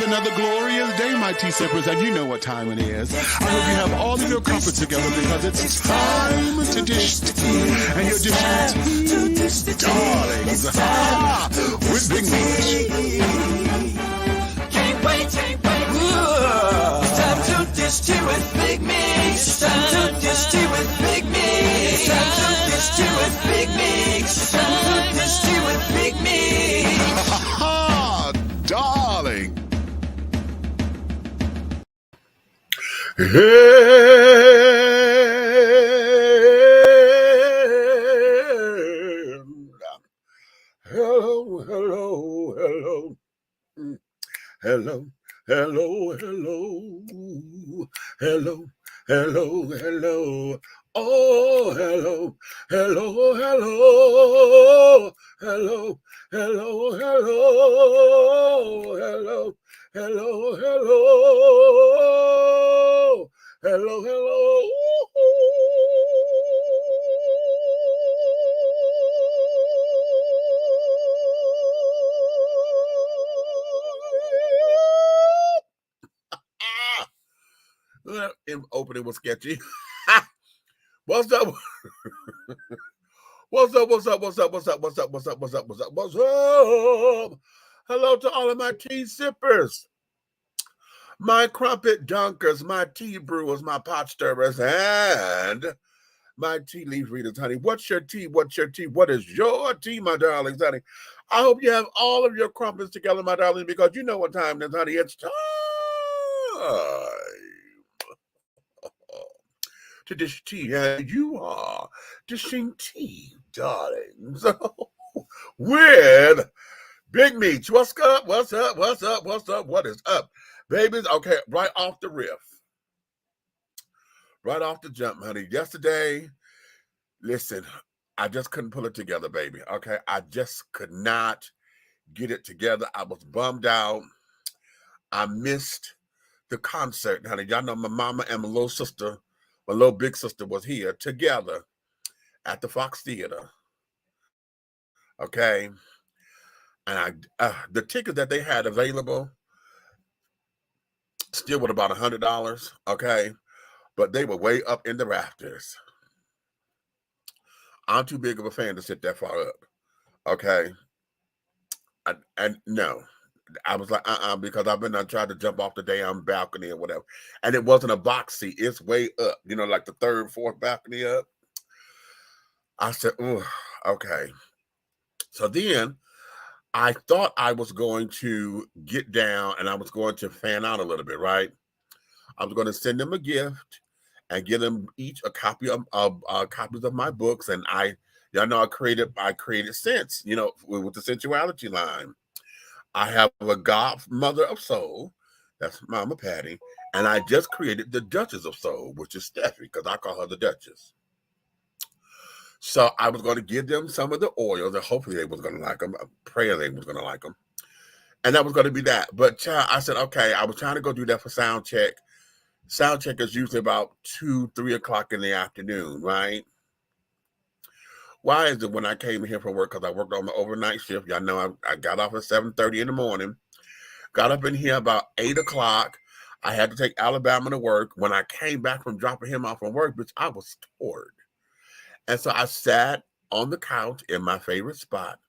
another glorious day, my tea sippers, and you know what time it is. I hope you have all of your comforts together because it's time to dish tea. And you're dishing tea, darlings, with Big Meat. Can't wait. It's time to dish tea with Big Meat. It's time to dish tea with Big Meat. It's time to dish tea with Big Meat. It's time to dish tea with Big Meat. Darling. Hello. Oh, hello. Opening was sketchy. What's up? What's up? Hello to all of my tea sippers, my crumpet dunkers, my tea brewers, my pot stirrers, and my tea leaf readers, honey. What's your tea? What is your tea, my darlings, honey? I hope you have all of your crumpets together, my darling, because you know what time it is, honey. It's time to dish tea, and you are dishing tea, darlings, with Big Meat. What's up? What is up, babies? Okay, right off the riff, right off the jump, honey. Yesterday, listen, I just couldn't pull it together, baby. Okay, I just could not get it together. I was bummed out. I missed the concert, honey. Y'all know my mama and my little sister, my little big sister, was here together at the Fox Theater. Okay, and the tickets that they had available still with about $100. Okay, but they were way up in the rafters. I'm too big of a fan to sit that far up. Okay, and no. I was like, because I've been trying to jump off the damn balcony or whatever. And it wasn't a box seat. It's way up, like the third, fourth balcony up. I said, oh, okay. So then I thought I was going to get down and I was going to fan out a little bit, right? I was going to send them a gift and give them each a copy of copies of my books. And y'all know I created Sense, with the sensuality line. I have a godmother of soul, that's Mama Patty, and I just created the Duchess of Soul, which is Steffi, because I call her the Duchess. So I was going to give them some of the oils, and hopefully they was going to like them. I pray they was going to like them. And that was going to be that. But I said, okay, I was trying to go do that for sound check. Sound check is usually about 2, 3 o'clock in the afternoon, right? Why is it when I came here from work, because I worked on my overnight shift, y'all know I got off at 7:30 in the morning, got up in here about 8 o'clock. I had to take Alabama to work. When I came back from dropping him off from work, bitch, I was torn. And so I sat on the couch in my favorite spot.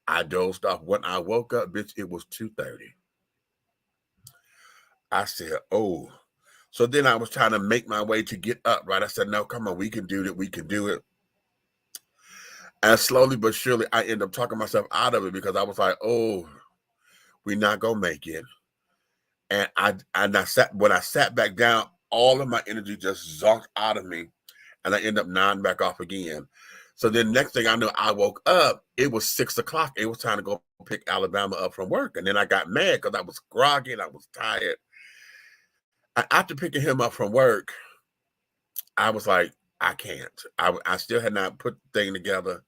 I dozed off. When I woke up, bitch, it was 2:30. I said, oh. So then I was trying to make my way to get up, right? I said, no, come on, we can do it. We can do it. And slowly but surely, I ended up talking myself out of it because I was like, oh, we're not going to make it. And when I sat back down, all of my energy just zonked out of me. And I ended up nodding back off again. So then next thing I knew, I woke up. It was 6 o'clock. It was time to go pick Alabama up from work. And then I got mad because I was groggy and I was tired. And after picking him up from work, I was like, I can't. I still had not put the thing together.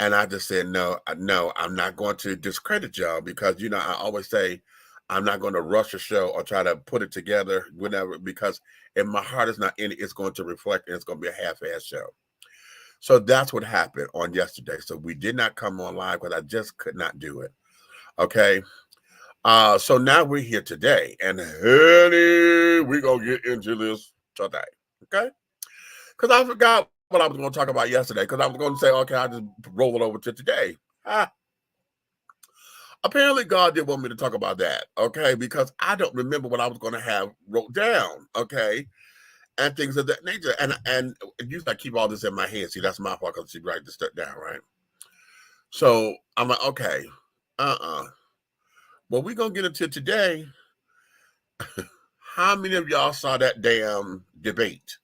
And I just said, no, I'm not going to discredit y'all because, I always say I'm not going to rush a show or try to put it together, whatever, because if my heart is not in it, it's going to reflect and it's going to be a half-ass show. So that's what happened on yesterday. So we did not come on live because I just could not do it. Okay. So now we're here today, and honey, we're gonna get into this today, okay? Because I forgot what I was going to talk about yesterday. Because I was going to say, okay, I just roll it over to today. Apparently, God did want me to talk about that, okay? Because I don't remember what I was going to have wrote down, okay, and things of that nature. And usually I keep all this in my head. See, that's my fault because she write this stuff down, right? So I'm like, okay, Well, we're gonna get into today. How many of y'all saw that damn debate?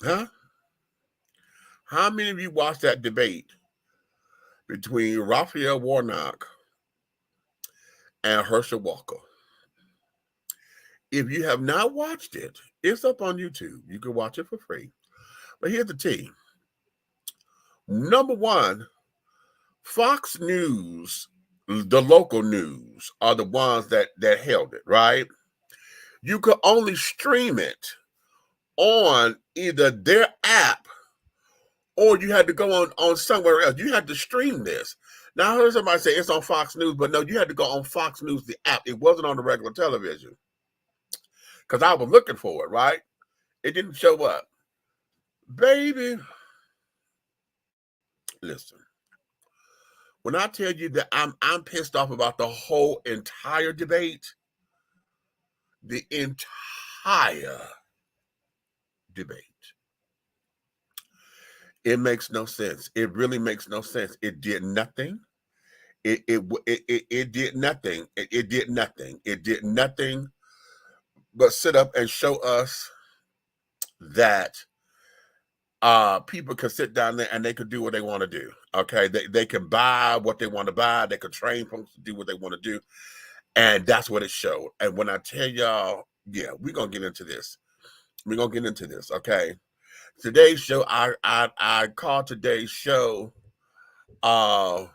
Huh? How many of you watched that debate between RAPHAEL Warnock and Herschel Walker? If you have not watched it, it's up on YouTube. You can watch it for free. But here's the tea. Number one, Fox News, the local news, are the ones that held it, right? You could only stream it on either their app or you had to go on somewhere else. You had to stream this. Now, I heard somebody say it's on Fox News, but no, you had to go on Fox News, the app. It wasn't on the regular television. Because I was looking for it, right? It didn't show up. Baby, listen. When I tell you that I'm pissed off about the whole entire debate, the entire debate, it makes no sense. It really makes no sense. It did nothing. It did nothing. It did nothing. It did nothing but sit up and show us that people can sit down there and they could do what they want to do. Okay, they can buy what they want to buy. They could train folks to do what they want to do, and that's what it showed. And when I tell y'all, yeah, we're gonna get into this. We're gonna get into this. Okay, today's show, I called today's show, what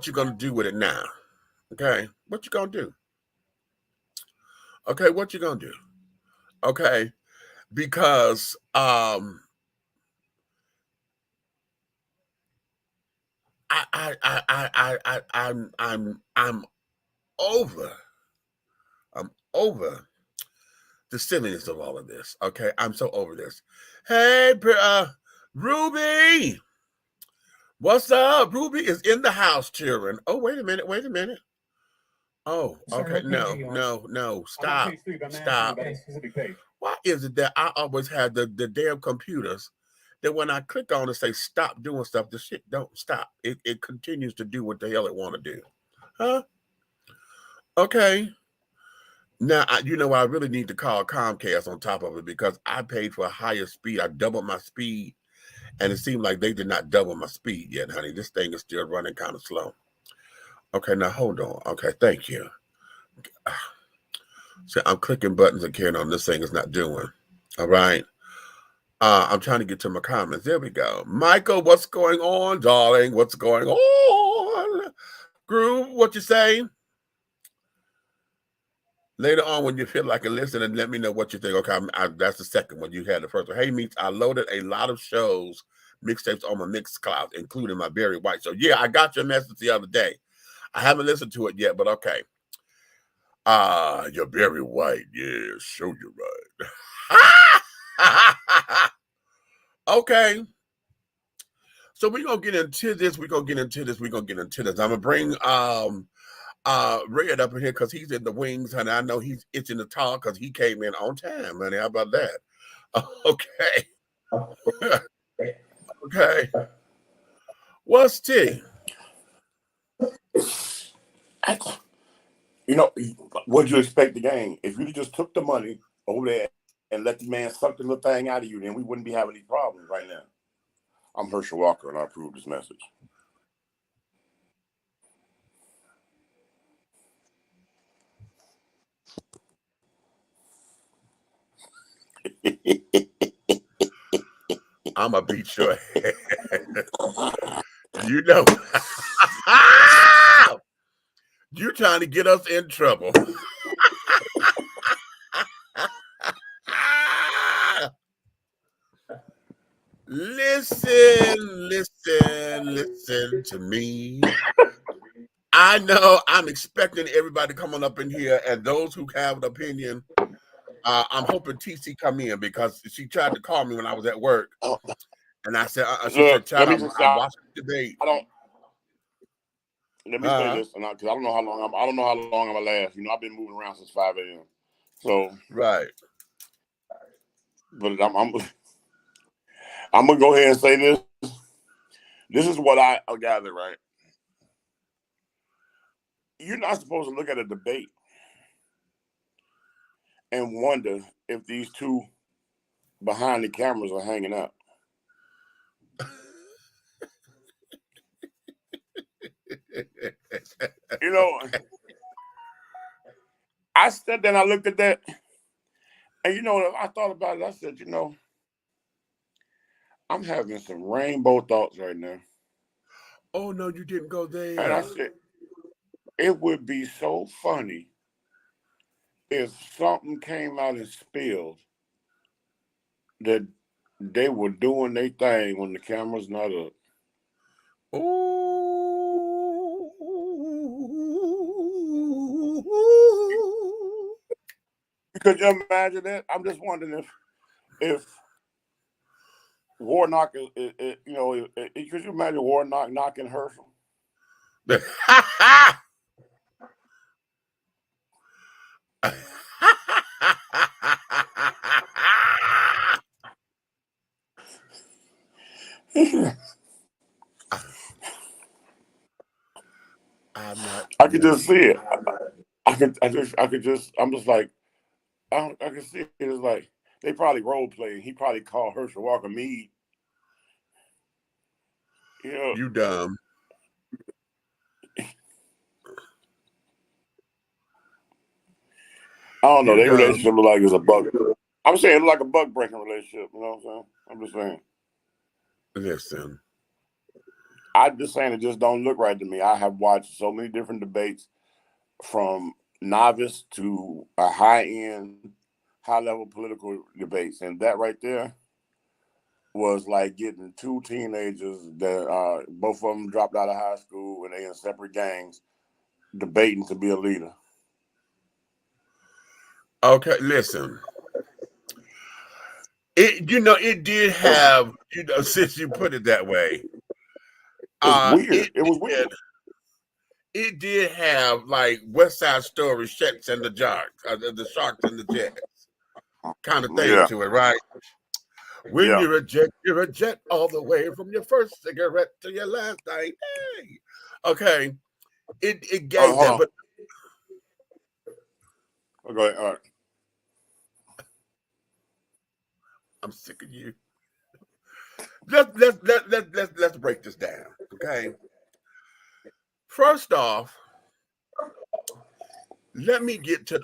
you gonna do with it now? Okay, what you gonna do? Okay, what you gonna do? Okay, because I'm over. I'm over the silliness of all of this. Okay, I'm so over this. Hey, Ruby, what's up? Ruby is in the house cheering. Oh, wait a minute. Wait a minute. Oh, okay. No. Stop. Stop. Why is it that I always have the damn computers that when I click on it say stop doing stuff, the shit don't stop. It continues to do what the hell it want to do. Huh? Okay. Now, I really need to call Comcast on top of it because I paid for a higher speed. I doubled my speed, and it seemed like they did not double my speed yet, honey. This thing is still running kind of slow. Okay, now hold on. Okay, thank you. So I'm clicking buttons and carrying on. This thing is not doing. All right. I'm trying to get to my comments. There we go. Michael, what's going on, darling? What's going on? Groove, what you say? Later on, when you feel like it, listen and let me know what you think. Okay, that's the second one. You had the first one. Hey, Meets, I loaded a lot of shows, mixtapes on my Mixcloud, including my Barry White show. Yeah, I got your message the other day. I haven't listened to it yet, but okay. You're Barry White. Yeah, show you right. Okay. So we're gonna get into this. I'm gonna bring Red up in here because he's in the wings, and I know he's itching to talk because he came in on time, honey. How about that? Okay. Okay. What's T? What'd you expect the game? If you just took the money over there and let the man suck the little thing out of you, then we wouldn't be having these problems right now. I'm Herschel Walker, and I approve this message. I'm gonna beat your head. You know, you're trying to get us in trouble. Listen. man, listen to me. I know I'm expecting everybody coming up in here, and those who have an opinion, I'm hoping TC come in because she tried to call me when I was at work, and I said, she Look, said, "Chad, let me just I'm watching the debate." I don't. Let me say this, because I don't know how long I don't know how long I'm gonna last. You know, I've been moving around since 5 a.m. So, Right. but I'm gonna go ahead and say this. This is what I gather, right? You're not supposed to look at a debate and wonder if these two behind the cameras are hanging out. You know, I sat there and I looked at that, and you know, I thought about it. I said, you know, I'm having some rainbow thoughts right now. Oh no, you didn't go there. And I said, it would be so funny if something came out and spilled that they were doing their thing when the camera's not up. Ooh. Could you imagine that? I'm just wondering if Warnock is you know, could you imagine Warnock knocking Herschel? I'm not. I could just see it. I'm just like, I can see it. It's like they probably role playing. He probably called Herschel Walker Mead. You know, You dumb. I don't know. You Their dumb. relationship look like it's a buck. I'm saying it look like a buck breaking relationship. You know what I'm saying? I'm just saying. Listen. I'm just saying it just don't look right to me. I have watched so many different debates from novice to a high-end, high-level political debates. And that right there was like getting two teenagers that both of them dropped out of high school and they in separate gangs debating to be a leader. Okay, listen. It did have, since you put it that way. It's weird. It was weird. It did have like West Side Story, Sharks and the Jocks, the Sharks and the Jets kind of thing to it, right? When you reject all the way from your first cigarette to your last night. Hey. Okay. It gave that, but okay, all right. I'm sick of you. Let's break this down. Okay. First off, let me get to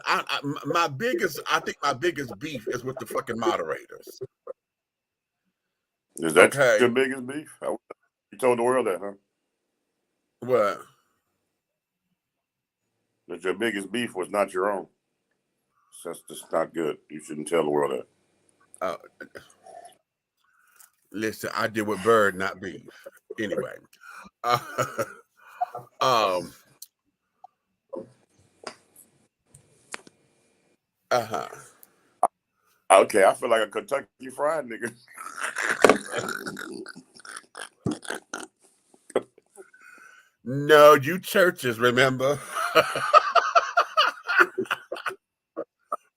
my biggest. I think my biggest beef is with the fucking moderators. Is that your biggest beef? You told the world that, huh? What? That your biggest beef was not your own. So that's just not good. You shouldn't tell the world that. Listen, I deal with bird, not beef. Anyway. Okay, I feel like a Kentucky Fried nigga. No, you churches, remember?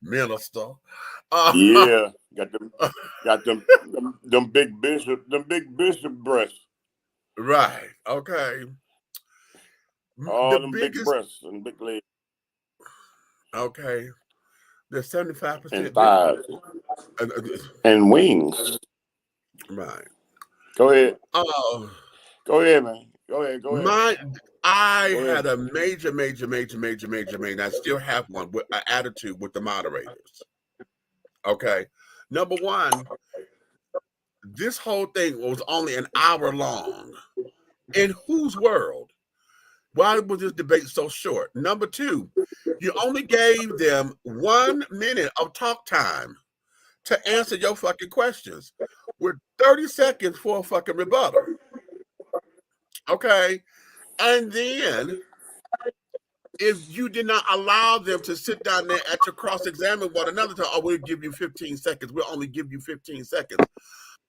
Minister. Yeah, got them big bishop breasts. Right. Okay. All them big breasts and big legs. Okay. The 75% and thighs and wings. Right. Go ahead. Go ahead, man. Go ahead. I had a major, I still have one with an attitude with the moderators. Okay. Number one, this whole thing was only an hour long. In whose world? Why was this debate so short? Number two, you only gave them 1 minute of talk time to answer your fucking questions with 30 seconds for a fucking rebuttal. Okay. And then if you did not allow them to sit down there at your cross-examine one another, oh, we'll give you 15 seconds. We'll only give you 15 seconds.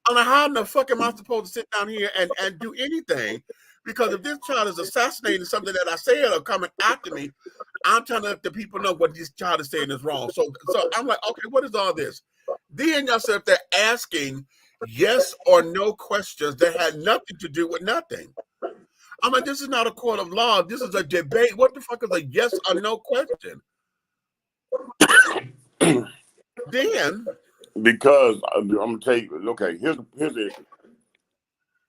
I mean, how in the fuck am I supposed to sit down here and do anything? Because if this child is assassinating something that I said or coming after me, I'm trying to let the people know what this child is saying is wrong. So I'm like, okay, what is all this? Then y'all sit up there asking yes or no questions that had nothing to do with nothing. I'm like, this is not a court of law. This is a debate. What the fuck is a yes or no question? Then, because I'm gonna tell you. Okay, here's the issue.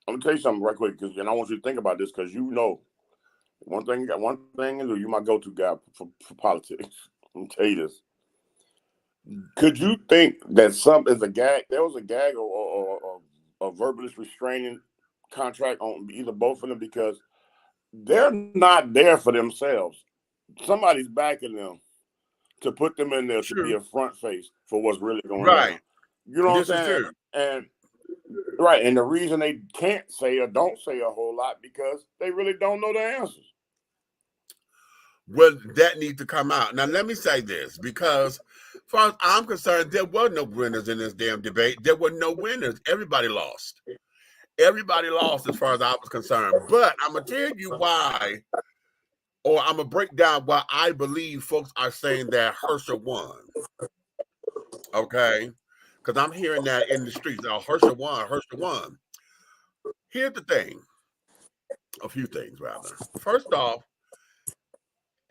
I'm gonna tell you something right quick, because I want you to think about this, because you know, one thing is, you my go-to guy for politics. I'm gonna tell you this. Could you think that there was a gag or a verbalist restraining contract on either both of them, because they're not there for themselves. Somebody's backing them to put them in there to be a front face for what's really going down. You know what I'm saying? And right, and the reason they can't say or don't say a whole lot because they really don't know the answers. Well, that needs to come out. Now, let me say this, because as far as I'm concerned, there were no winners in this damn debate. There were no winners. Everybody lost. Everybody lost as far as I was concerned. But I'm going to tell you why, or I'm going to break down why I believe folks are saying that HERSCHEL won. Okay? Because I'm hearing that in the streets. Oh, HERSCHEL won, HERSCHEL won. Here's the thing. A few things, rather. First off,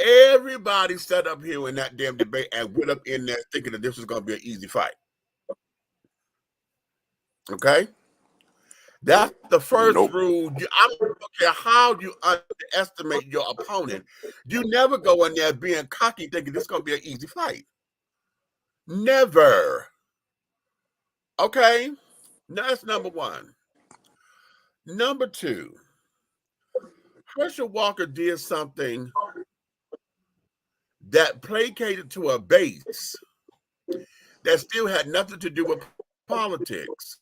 everybody sat up here in that damn debate and went up in there thinking that this was going to be an easy fight. Okay? That's the first rule. I don't care how you underestimate your opponent. You never go in there being cocky thinking this is going to be an easy fight. Never. Okay? That's number one. Number two, Herschel Walker did something that placated to a base that still had nothing to do with politics.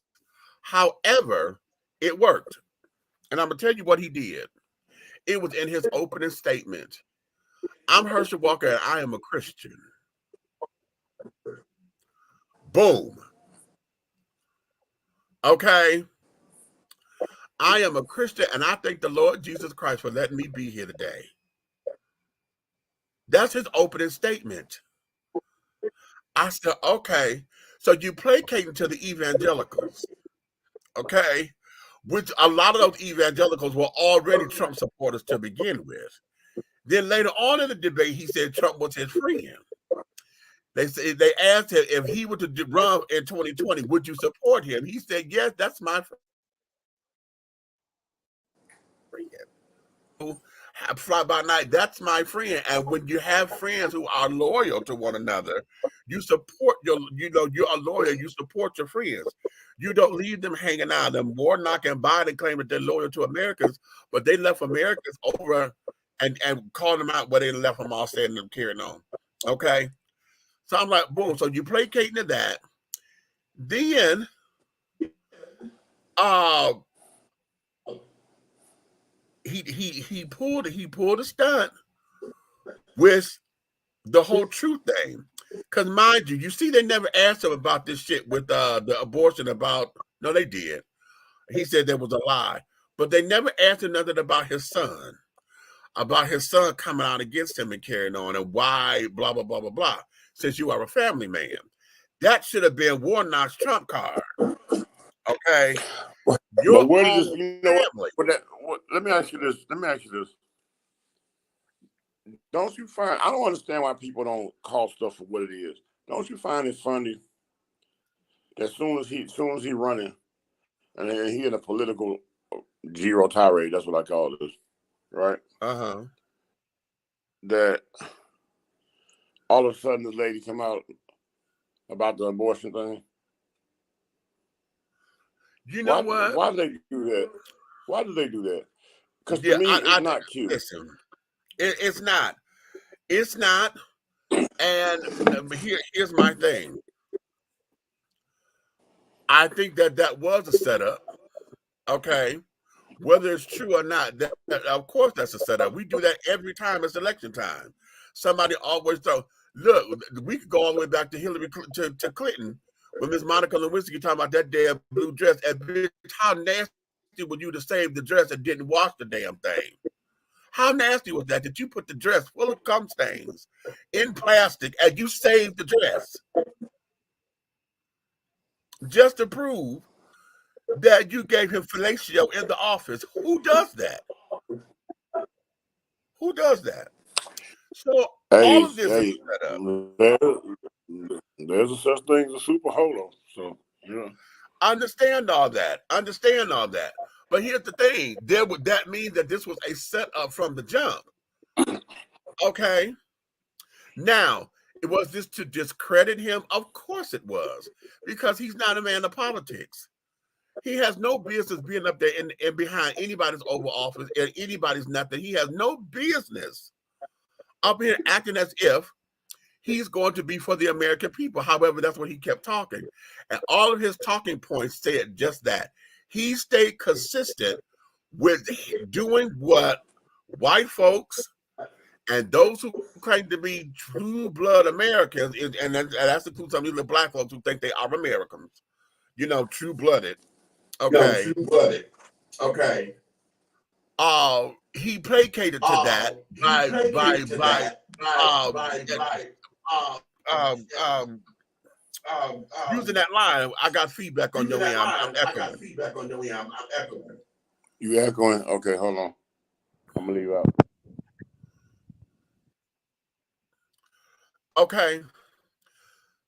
However, it worked. And I'm going to tell you what he did. It was in his opening statement. I'm Herschel Walker and I am a Christian. Boom. Okay. I am a Christian and I thank the Lord Jesus Christ for letting me be here today. That's his opening statement. I said, okay, so you placating to the evangelicals. Okay. Which a lot of those evangelicals were already Trump supporters to begin with. Then later on in the debate, he said Trump was his friend. They asked him if he were to run in 2020, would you support him? He said, yes, that's my friend. Fly by night, that's my friend. And when you have friends who are loyal to one another, you support you're a loyal, you support your friends. You don't leave them hanging out. Them Warnock and Biden claim that they're loyal to Americans, but they left Americans over and called them out where they left them all standing and carrying on. Okay. So I'm like, boom. So you placating to that. Then he pulled a stunt with the whole truth thing. Because mind you see they never asked him about this shit with the abortion no, they did. He said there was a lie. But they never asked him nothing about his son coming out against him and carrying on and why, blah, blah, blah, blah, blah. Since you are a family man. That should have been Warnock's trump card. Okay. But where does this, you know what, let me ask you this. Don't you find, I don't understand why people don't call stuff for what it is. Don't you find it funny that as soon as he running, and then he in a political zero tirade, that's what I call this, right? Uh-huh. That all of a sudden this lady come out about the abortion thing. You know what? Why do they do that? Why do they do that? Because to me, it's not cute. Listen, it's not. It's not. And here's my thing. I think that was a setup. Okay. Whether it's true or not, of course that's a setup. We do that every time it's election time. Somebody always throw, look, we could go all the way back to Hillary to Clinton when Miss Monica Lewinsky talking about that damn blue dress. And bitch, how nasty would you to save the dress and didn't wash the damn thing? How nasty was that? Did you put the dress full of cum stains in plastic and you saved the dress just to prove that you gave him fellatio in the office? Who does that? Who does that? So all of this is set up. There's a such thing as a super holo. So yeah. Understand all that. Understand all that. But here's the thing: that mean that this was a setup from the jump. Okay. Now, was this to discredit him? Of course it was, because he's not a man of politics. He has no business being up there and behind anybody's Oval Office and anybody's nothing. He has no business up here acting as if he's going to be for the American people. However, that's what he kept talking. And all of his talking points said just that. He stayed consistent with doing what white folks and those who claim to be true blood Americans, and that's includes some of the black folks who think they are Americans, true blooded. Okay. True blooded. Okay. He placated to that using that line. I got feedback on your end. I'm echoing. You echoing? Okay, hold on. I'm gonna leave out. Okay.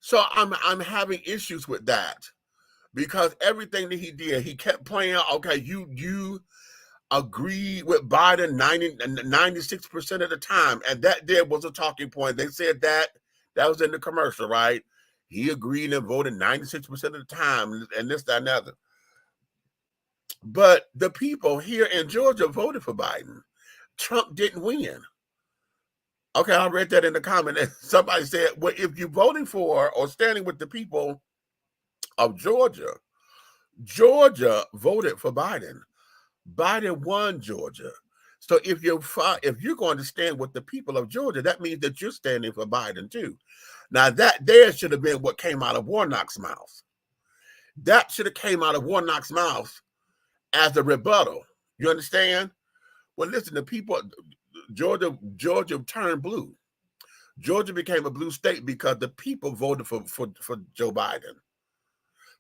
So I'm having issues with that because everything that he did, he kept playing. Okay, you agree with Biden 96% of the time, and that there was a talking point. They said that was in the commercial, right? He agreed and voted 96% of the time, and this, that, and the other. But the people here in Georgia voted for Biden. Trump didn't win. Okay, I read that in the comment. And somebody said, well, if you're voting for or standing with the people of Georgia, Georgia voted for Biden. Biden won Georgia. So if you're going to stand with the people of Georgia, that means that you're standing for Biden too. Now that there should have been what came out of Warnock's mouth. That should have came out of Warnock's mouth as a rebuttal. You understand? Well, listen, the people, Georgia turned blue. Georgia became a blue state because the people voted for Joe Biden.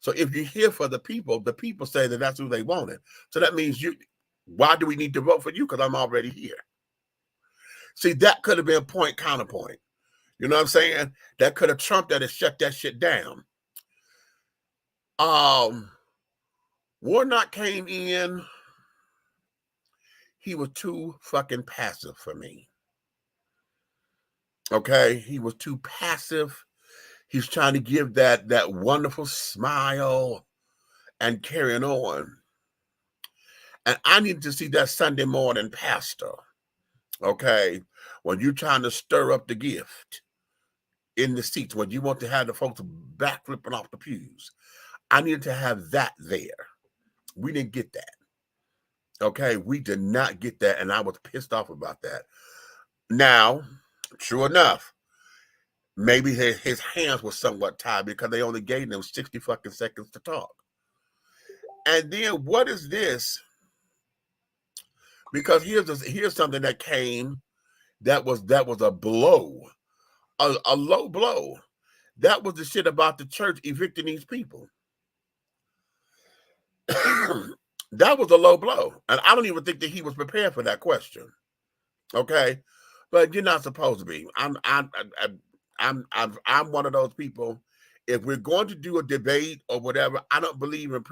So if you're here for the people say that that's who they wanted. So that means why do we need to vote for you? Because I'm already here. See, that could have been point counterpoint. You know what I'm saying? That could have trumped that and shut that shit down. Warnock came in. He was too fucking passive for me. Okay? He was too passive. He's trying to give that wonderful smile and carrying on. And I need to see that Sunday morning pastor, okay, when you're trying to stir up the gift in the seats, when you want to have the folks back flipping off the pews. I needed to have that there. We didn't get that. Okay, we did not get that, and I was pissed off about that. Now, true enough, maybe his hands were somewhat tied because they only gave him 60 fucking seconds to talk. And then what is this? Because here's something that came that was a blow, a low blow. That was the shit about the church evicting these people. That was a low blow, and I don't even think that he was prepared for that question. Okay, but you're not supposed to be. I'm one of those people. If we're going to do a debate or whatever, I don't believe in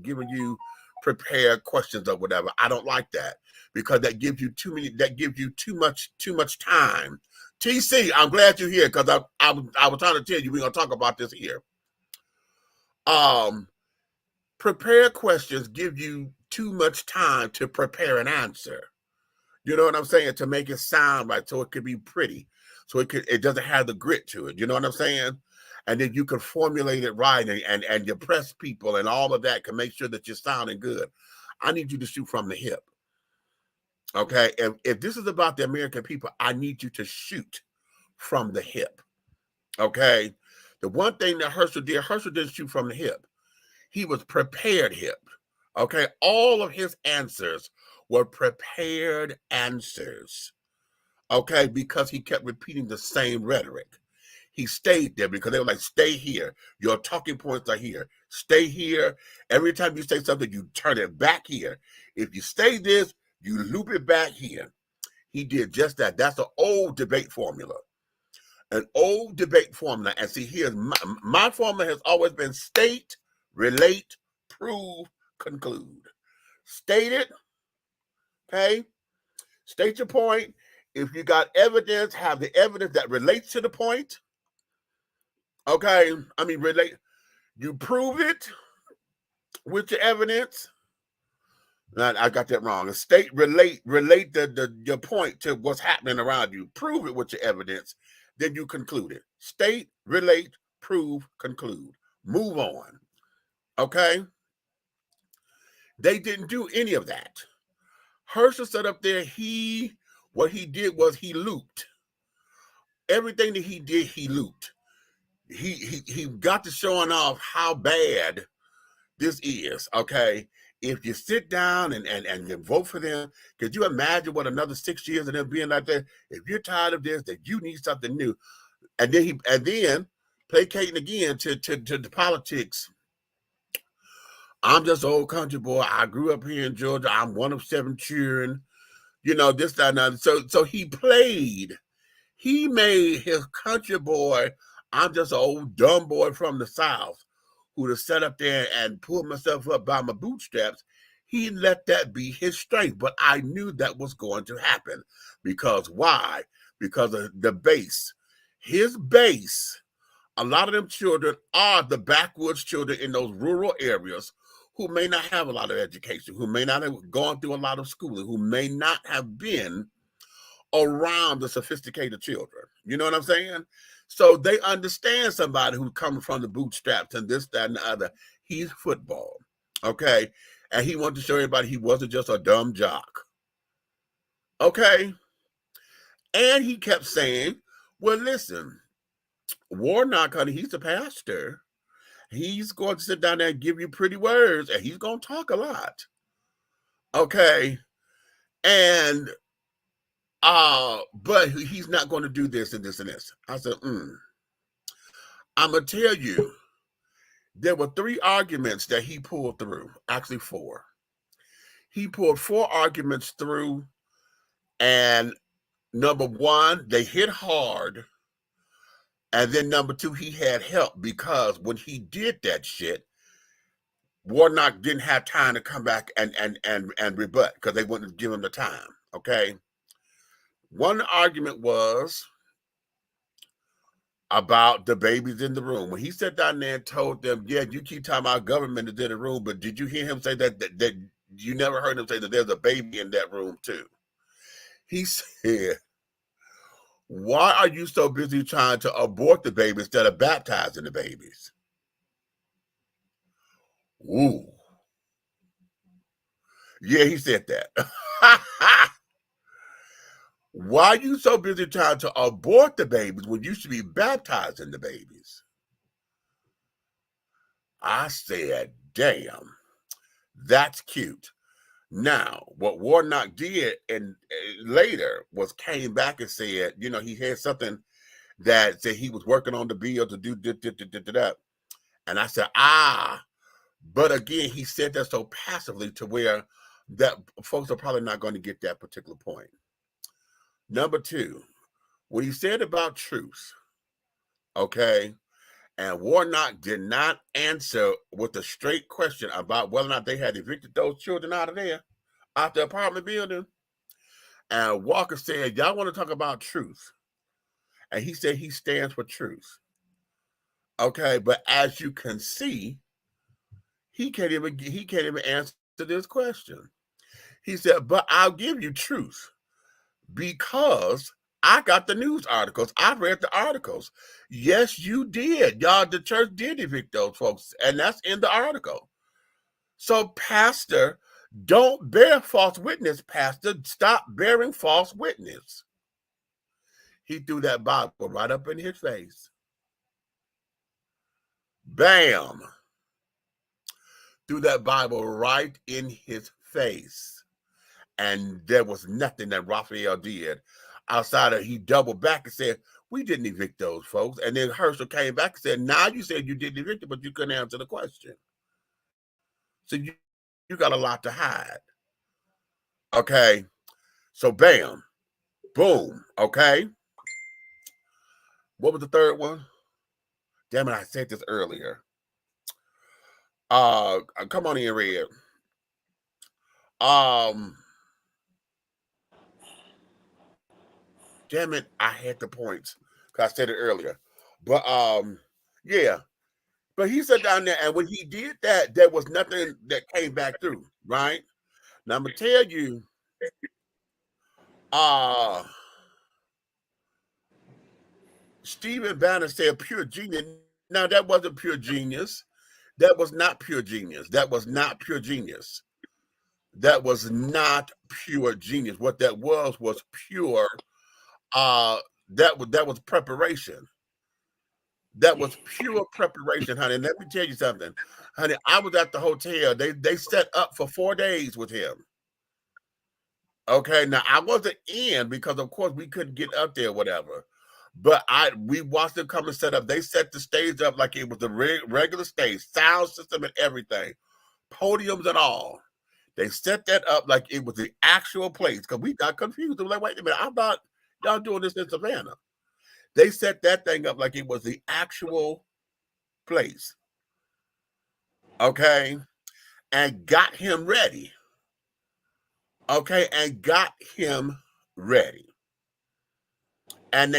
giving you prepared questions or whatever. I don't like that because that gives you too much time. TC, I'm glad you're here because I was trying to tell you we're gonna talk about this here. Prepared questions give you too much time to prepare an answer. You know what I'm saying? To make it sound right, so it could be pretty, so it doesn't have the grit to it. You know what I'm saying? And then you can formulate it right and you press people and all of that can make sure that you're sounding good. I need you to shoot from the hip. Okay, if this is about the American people, I need you to shoot from the hip. Okay, the one thing that Herschel didn't shoot from the hip. He was prepared hip. Okay, all of his answers were prepared answers. Okay, because he kept repeating the same rhetoric. He stayed there because they were like, stay here. Your talking points are here. Stay here. Every time you say something, you turn it back here. If you say this, you loop it back here. He did just that. That's an old debate formula. An old debate formula. And see, here's my formula has always been state, relate, prove, conclude. State it. Okay? State your point. If you got evidence, have the evidence that relates to the point. Okay? I mean, relate. You prove it with your evidence. I got that wrong. State, relate your point to what's happening around you. Prove it with your evidence. Then you conclude it. State, relate, prove, conclude. Move on. Okay? They didn't do any of that. Herschel sat up there. What he did was he looped. Everything that he did, he looped. He got to showing off how bad this is. Okay? If you sit down and you vote for them, could you imagine what another 6 years of them being like that? If you're tired of this, that you need something new. And then placating again to the politics. I'm just an old country boy. I grew up here in Georgia. I'm one of 7 children. You know, this, that, and that. So he played. He made his country boy, I'm just an old dumb boy from the South who'd have sat up there and pulled myself up by my bootstraps. He let that be his strength. But I knew that was going to happen. Because why? Because of the base. His base, a lot of them children are the backwoods children in those rural areas who may not have a lot of education, who may not have gone through a lot of schooling, who may not have been around the sophisticated children. You know what I'm saying? So they understand somebody who's coming from the bootstraps and this, that, and the other. He's football, okay? And he wanted to show everybody he wasn't just a dumb jock, okay? And he kept saying, well, listen, Warnock, honey, he's a pastor. He's going to sit down there and give you pretty words, and he's going to talk a lot, okay? And but he's not going to do this and this and this. I said, I'm going to tell you, there were 3 arguments that he pulled through, actually 4. He pulled 4 arguments through, and number 1, they hit hard, and then number 2, he had help, because when he did that shit, Warnock didn't have time to come back and rebut, because they wouldn't give him the time, okay? One argument was about the babies in the room. When he sat down there and told them, yeah, you keep talking about government is in the room, but did you hear him say that you never heard him say that there's a baby in that room too? He said, why are you so busy trying to abort the baby instead of baptizing the babies? Ooh. Yeah, he said that. Why are you so busy trying to abort the babies when you should be baptizing the babies? I said, damn, that's cute. Now, what Warnock did and later was came back and said, you know, he had something that said he was working on the bill to do that. And I said, but again, he said that so passively to where that folks are probably not going to get that particular point. Number 2, what he said about truth, okay, and Warnock did not answer with a straight question about whether or not they had evicted those children out of there, out the apartment building. And Walker said, y'all want to talk about truth? And he said he stands for truth. Okay, but as you can see, he can't even answer this question. He said, but I'll give you truth. Because I got the news articles. I read the articles. Yes, you did. Y'all, the church did evict those folks. And that's in the article. So, Pastor, Don't bear false witness, Pastor. Stop bearing false witness. He threw that Bible right up in his face. Bam. Threw that Bible right in his face. And there was nothing that RAPHAEL did outside of he doubled back and said, we didn't evict those folks. And then HERSCHEL came back and said, now you said you didn't evict it, but you couldn't answer the question. So you got a lot to hide. Okay. So bam. Boom. Okay. What was the third one? Damn it, I said this earlier. Come on in, Red. Damn it, I had the points because I said it earlier. But yeah. But he sat down there, and when he did that, there was nothing that came back through, right? Now I'm gonna tell you, Stephen Banner said pure genius. Now that wasn't pure genius. That was not pure genius. That was not pure genius. That was not pure genius. What that was pure. That was preparation. That was pure preparation, honey. And let me tell you something, honey. I was at the hotel. They set up for 4 days with him. Okay, now I wasn't in because of course we couldn't get up there, whatever. But we watched them come and set up. They set the stage up like it was the regular stage, sound system and everything, podiums and all. They set that up like it was the actual place because we got confused. We were like, wait a minute, I thought y'all doing this in Savannah. They set that thing up like it was the actual place. Okay, and got him ready. Okay, and got him ready. And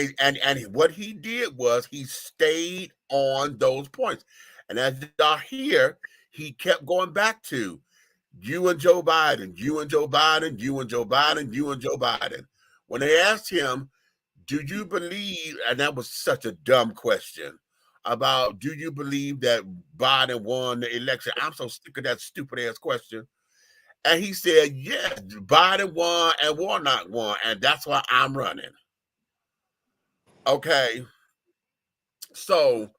what he did was he stayed on those points. And as y'all hear, he kept going back to you and Joe Biden, you and Joe Biden, you and Joe Biden, you and Joe Biden. When they asked him, do you believe, and that was such a dumb question, about do you believe that Biden won the election? I'm so sick of that stupid ass question. And he said, yes, Biden won and Warnock won, and that's why I'm running. Okay. So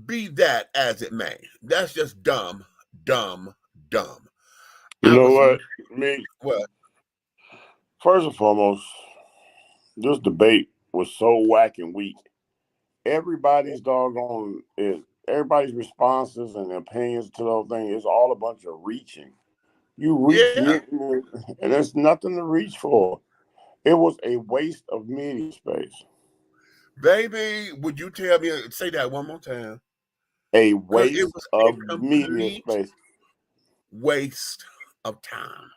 be that as it may. That's just dumb, dumb, dumb. You know what? Me. What? First and foremost, this debate was so whack and weak. Everybody's responses and opinions to the whole thing is all a bunch of reaching. You reach, and there's nothing to reach for. It was a waste of media space. Baby, would you tell me, say that one more time? A waste of media space. Waste of time.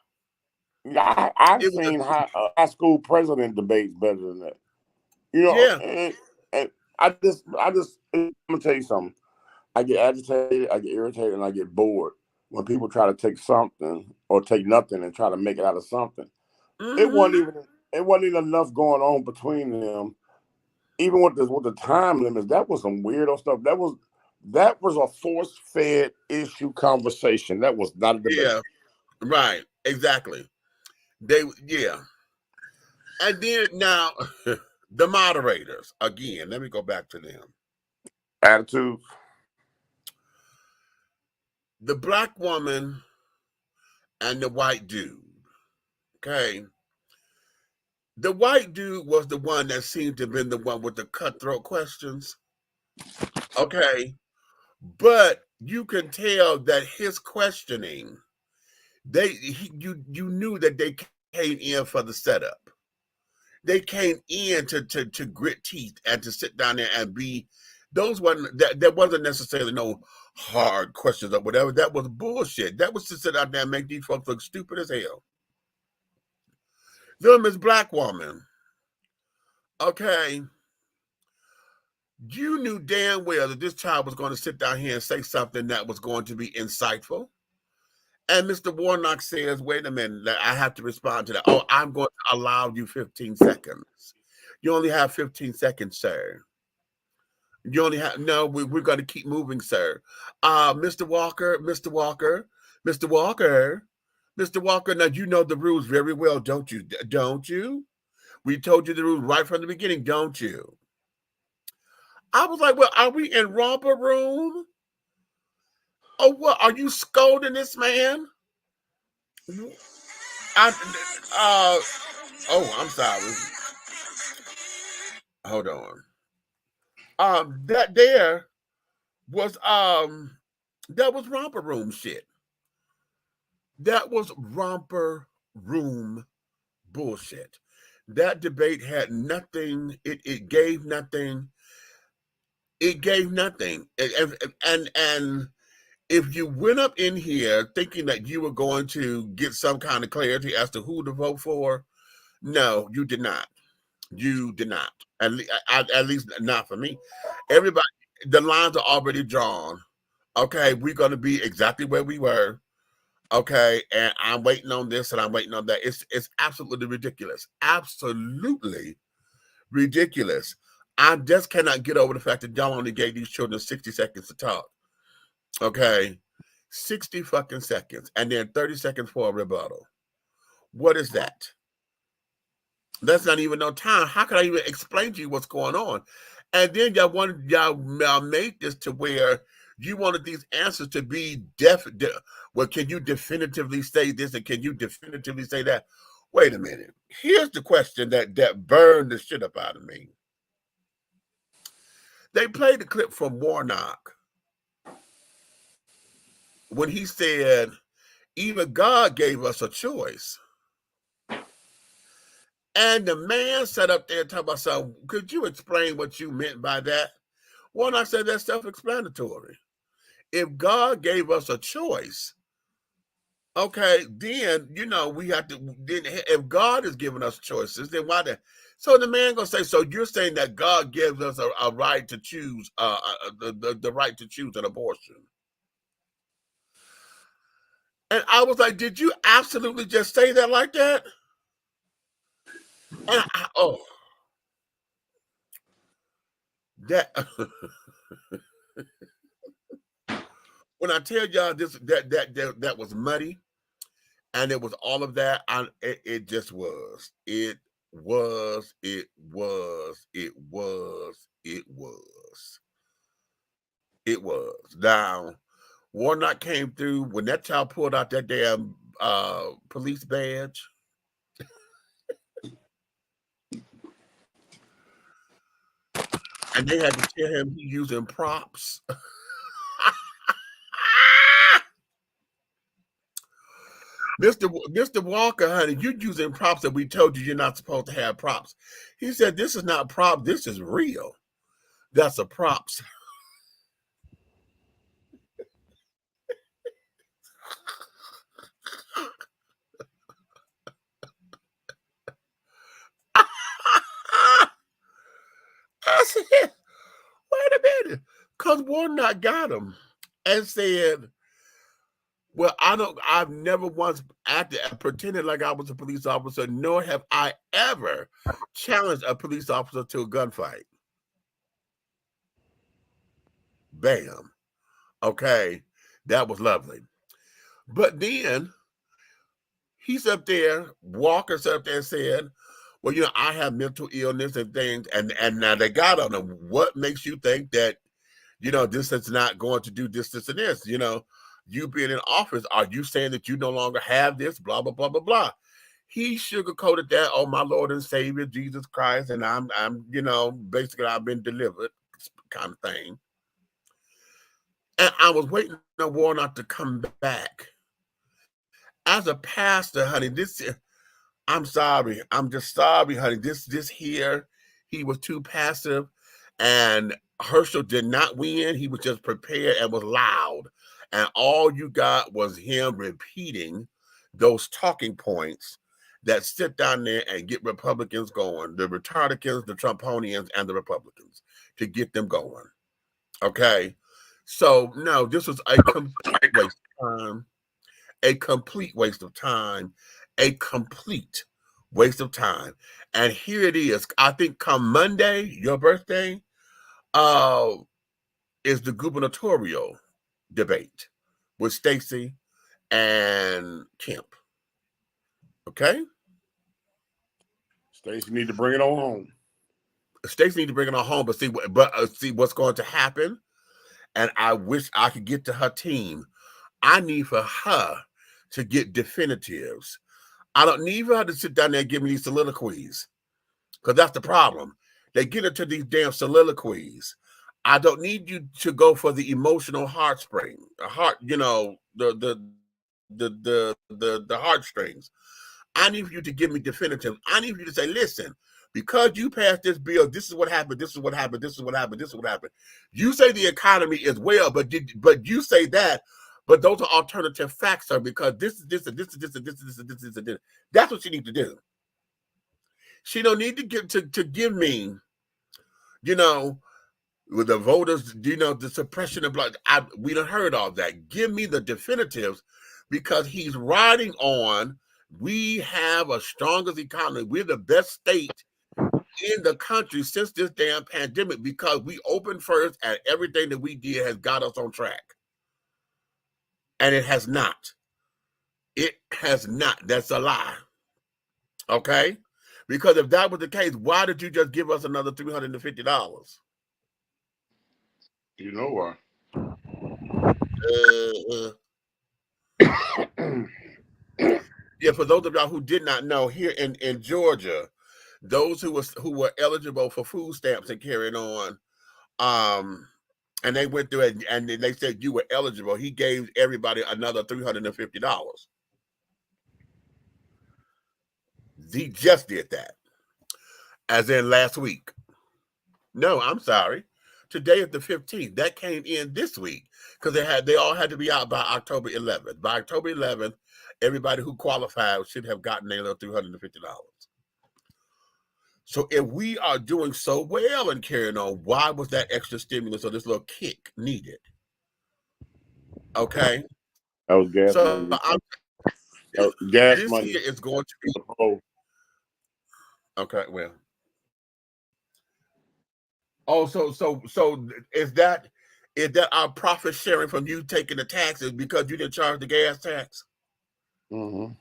I've seen high school president debates better than that. You know, and I'm gonna tell you something. I get agitated, I get irritated, and I get bored when people try to take something or take nothing and try to make it out of something. Mm-hmm. It wasn't even enough going on between them. Even with the time limits, that was some weirdo stuff. That was a force-fed issue conversation. That was not a debate. Yeah, right, exactly. And then now the moderators again. Let me go back to them. Attitude. The black woman and the white dude. Okay. The white dude was the one that seemed to have been the one with the cutthroat questions. Okay. But you can tell that his questioning, you knew that they came in for the setup. They came in to grit teeth and to sit down there and be, there wasn't necessarily no hard questions or whatever. That was bullshit. That was to sit out there and make these folks look stupid as hell. Them is black woman. Okay. You knew damn well that this child was going to sit down here and say something that was going to be insightful. And Mr. Warnock says, wait a minute, I have to respond to that. Oh, I'm going to allow you 15 seconds. You only have 15 seconds, sir. You only have, no, we're going to keep moving, sir. Mr. Walker, Mr. Walker, now you know the rules very well, don't you? Don't you? We told you the rules right from the beginning, don't you? I was like, well, are we in romper room? Oh, what? Are you scolding this man? I'm sorry. Hold on. That there was that was romper room shit. That was romper room bullshit. That debate had nothing. It gave nothing. It gave nothing. And if you went up in here thinking that you were going to get some kind of clarity as to who to vote for, no, you did not. You did not. At least not for me. Everybody, the lines are already drawn. Okay, we're going to be exactly where we were. Okay, and I'm waiting on this and I'm waiting on that. It's absolutely ridiculous. Absolutely ridiculous. I just cannot get over the fact that y'all only gave these children 60 seconds to talk. Okay, 60 fucking seconds, and then 30 seconds for a rebuttal. What is that? That's not even no time. How can I even explain to you what's going on? And then y'all made this to where you wanted these answers to be well, can you definitively say this and can you definitively say that? Wait a minute. Here's the question that burned the shit up out of me. They played the clip from Warnock when he said, even God gave us a choice. And the man sat up there and talked about something. Could you explain what you meant by that? Warnock said that's self-explanatory. If God gave us a choice, okay, then we have to. Then if God is giving us choices, then why? So the man gonna say, so you're saying that God gives us a right to choose, the right to choose an abortion? And I was like, did you absolutely just say that like that? And that when I tell y'all this, that was muddy. And it was all of that. It just was. It was. It was. It was. It was. It was. Now, Warnock came through when that child pulled out that damn police badge. And they had to tell him he using props. Mr. Walker, honey, you're using props that we told you you're not supposed to have props. He said, this is not prop, this is real. That's a props. I said, wait a minute. Because Warnock got him and said, well, I've never once acted and pretended like I was a police officer, nor have I ever challenged a police officer to a gunfight. Bam. Okay. That was lovely. But then he's up there, Walker's up there and said, well, I have mental illness and things. And now they got on him. What makes you think that, this is not going to do this, and this? You being in office, are you saying that you no longer have this? Blah, blah, blah, blah, blah. He sugarcoated that, oh, my Lord and Savior, Jesus Christ, and I'm basically I've been delivered, kind of thing. And I was waiting on Warnock to come back. As a pastor, honey, I'm sorry. I'm just sorry, honey. This here, he was too passive, and HERSCHEL did not win. He was just prepared and was loud. And all you got was him repeating those talking points that sit down there and get Republicans going, the retardicans, the Trumponians, and the Republicans, to get them going. Okay? So, no, this was a complete waste of time. A complete waste of time. A complete waste of time. And here it is. I think come Monday, your birthday, is the gubernatorial debate with Stacey and Kemp. Okay? States need to bring it on home. States need to bring it on home, but see what's going to happen. And I wish I could get to her team. I need for her to get definitives. I don't need for her to sit down there and give me these soliloquies, because that's the problem. They get into these damn soliloquies. I don't need you to go for the emotional heartstring, the heartstrings. I need you to give me definitive. I need you to say, listen, because you passed this bill, this is what happened, this is what happened, this is what happened, this is what happened. You say the economy is well, but you say that, but those are alternative facts, sir, because this is this and this is this and this is this and this and this. That's what you need to do. She don't need to give me, with the voters, the suppression of blood. We done heard all that. Give me the definitives, because he's riding on. We have a strongest economy. We're the best state in the country since this damn pandemic, because we opened first, and everything that we did has got us on track. And it has not. It has not. That's a lie. Okay? Because if that was the case, why did you just give us another $350? You know why? Yeah, for those of y'all who did not know, here in Georgia, those who were eligible for food stamps and carrying on, and they went through it and they said you were eligible, he gave everybody another $350. He just did that, as in last week. No, I'm sorry. Today is the 15th. That came in this week, because they all had to be out by October 11th. By October 11th, everybody who qualified should have gotten their little $350. So if we are doing so well and carrying on, why was that extra stimulus or this little kick needed? Okay. That was gas So money. this Gas money. here is going to be okay. Well, oh, so is that our profit sharing from you taking the taxes because you didn't charge the gas tax? Mm-hmm.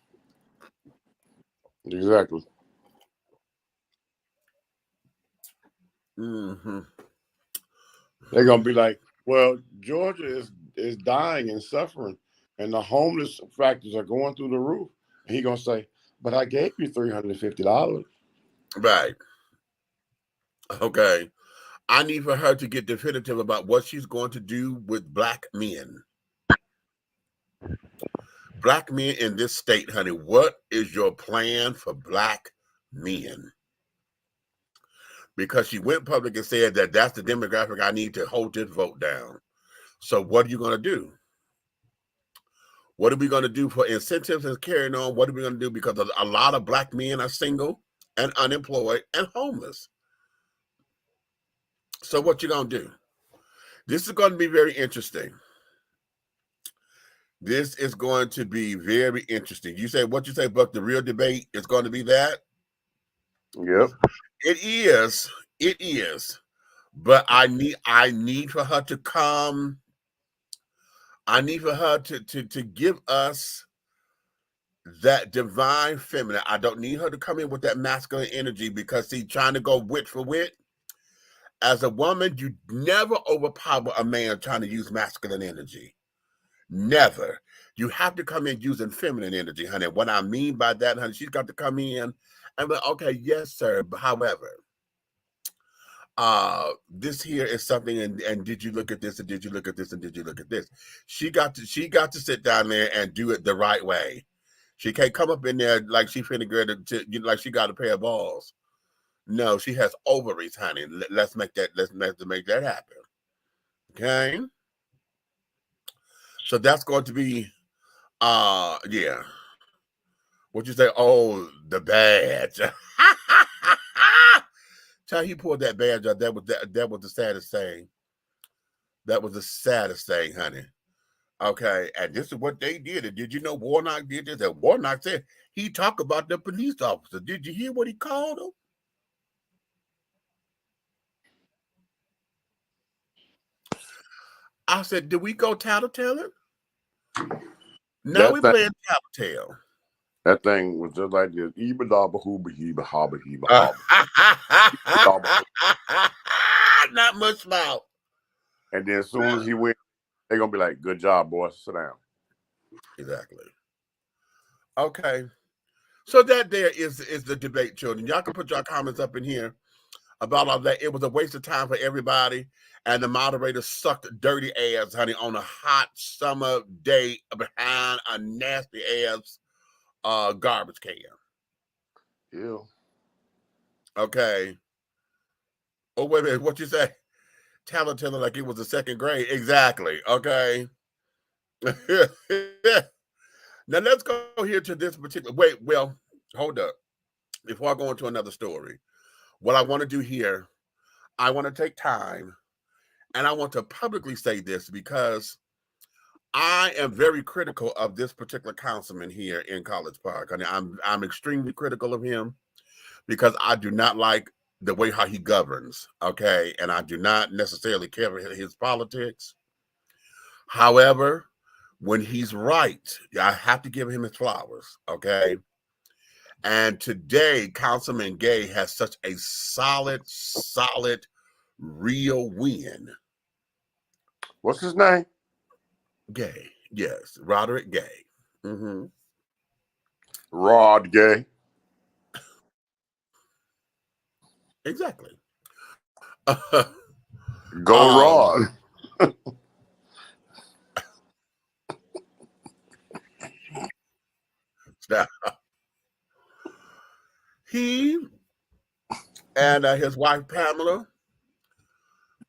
Exactly. Mm-hmm. They're gonna be like, well, Georgia is dying and suffering, and the homeless factors are going through the roof. And he gonna say, but I gave you $350. Right. Okay. I need for her to get definitive about what she's going to do with black men. Black men in this state, honey. What is your plan for black men? Because she went public and said that that's the demographic I need to hold this vote down. So what are you going to do? What are we going to do for incentives and carrying on? What are we going to do? Because a lot of black men are single and unemployed and homeless. So what you going to do? This is going to be very interesting. This is going to be very interesting. You say what you say, Buck? The real debate is going to be that? Yep. It is. It is. But I need for her to come. I need for her to give us that divine feminine. I don't need her to come in with that masculine energy, because see, trying to go wit for wit. As a woman, you never overpower a man trying to use masculine energy. Never. You have to come in using feminine energy, honey. What I mean by that, honey, she's got to come in and be, okay, yes, sir. But however, this here is something, and did you look at this, and did you look at this, and did you look at this? She got to sit down there and do it the right way. She can't come up in there like she finna get like she got a pair of balls. No, she has ovaries, honey. Let's make that happen. Okay. So that's going to be yeah. What you say? Oh, the badge. Tell he pulled that badge out. That was the saddest thing. That was the saddest thing, honey. Okay, and this is what they did. And did you know Warnock did this? And Warnock said he talked about the police officer. Did you hear what he called him? I said, did we go tattletale? Now That we thing, playing tattletale. That thing was just like this. Eba dabba hooba heba haba heba haba. Not much mouth. And then as soon as he went, they're gonna be like, "Good job, boys. Sit down." Exactly. Okay. So that there is the debate, children. Y'all can put your comments up in here about all that. It was a waste of time for everybody, and the moderator sucked dirty ass, honey, on a hot summer day behind a nasty ass garbage can. Yeah. Okay. Oh, wait a minute. What you say? Talent telling like it was the second grade. Exactly. Okay. Now let's go here to this particular. Wait, well, hold up. Before I go into another story, what I want to do here, I want to take time and I want to publicly say this because I am very critical of this particular councilman here in College Park. I mean, I'm extremely critical of him because I do not like the way how he governs. Okay, and I do not necessarily care for his politics. However, when he's right, I have to give him his flowers. Okay. And today, Councilman Gay has such a solid, real win. What's his name? Gay. Yes. Roderick Gay. Mm-hmm. Rod Gay. Exactly. Go Rod. He and his wife, Pamela,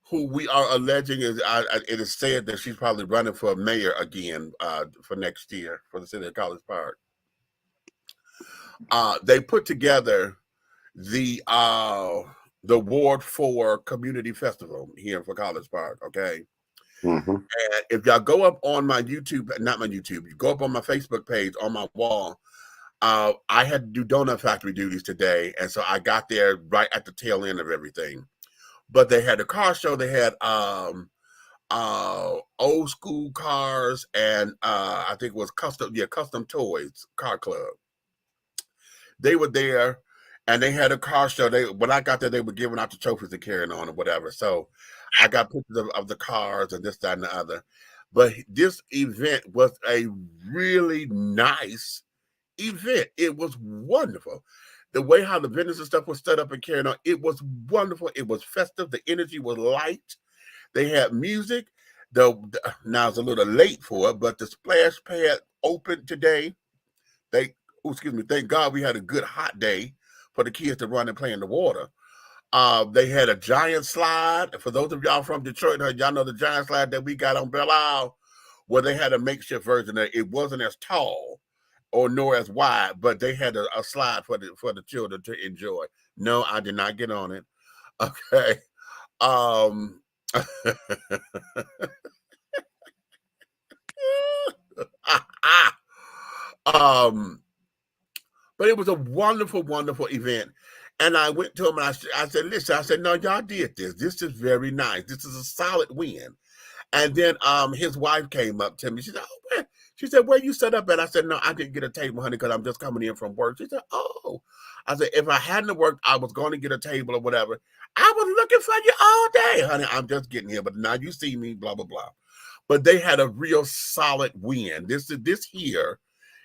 who we are alleging is, it is said that she's probably running for mayor again for next year for the city of College Park. They put together the Ward 4 Community Festival here for College Park. Okay. Mm-hmm. And if y'all go up on my YouTube, not my YouTube, you go up on my Facebook page on my wall. I had to do donut factory duties today, and so I got there right at the tail end of everything. But they had a car show. They had old school cars, and I think it was custom toys car club. They were there, and they had a car show. When I got there, they were giving out the trophies and carrying on or whatever. So I got pictures of the cars and this, that, and the other. But this event was a really nice event. It was wonderful. The way how the vendors and stuff was set up and carried on, it was wonderful. It was festive. The energy was light. They had music. Now it's a little late for it, but the splash pad opened today. Thank God we had a good hot day for the kids to run and play in the water. They had a giant slide. For those of y'all from Detroit, y'all know the giant slide that we got on Belle Isle, where they had a makeshift version of it. It wasn't as tall or nor as wide, but they had a slide for the children to enjoy. No, I did not get on it. Okay. But it was a wonderful, wonderful event. And I went to him and I said, listen, I said, no, y'all did this. This is very nice. This is a solid win. And then his wife came up to me. She said, oh, man. She said, where you set up at? I said, no, I didn't get a table, honey, because I'm just coming in from work. She said, oh. I said, if I hadn't worked, I was going to get a table or whatever. I was looking for you all day, honey. I'm just getting here. But now you see me, blah, blah, blah. But they had a real solid win. This here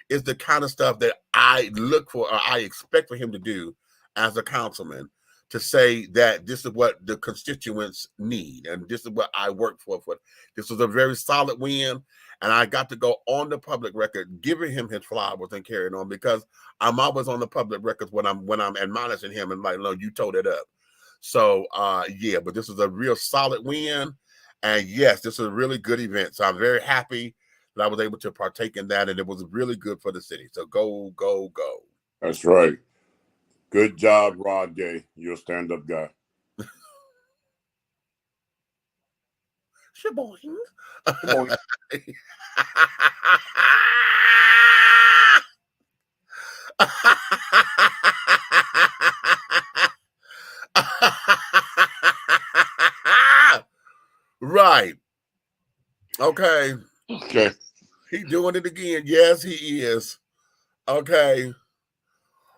is the kind of stuff that I look for or I expect for him to do as a councilman, to say that this is what the constituents need and this is what I work for. This was a very solid win, and I got to go on the public record giving him his flowers and carrying on, because I'm always on the public records when I'm admonishing him and like, no, you told it up. So yeah, but this is a real solid win, and yes, this is a really good event. So I'm very happy that I was able to partake in that, and it was really good for the city. So go, go, go. That's right. Good job, Rod Gay. You're a stand-up guy. Shaboing. Right. Okay. Okay. He doing it again. Yes, he is. Okay.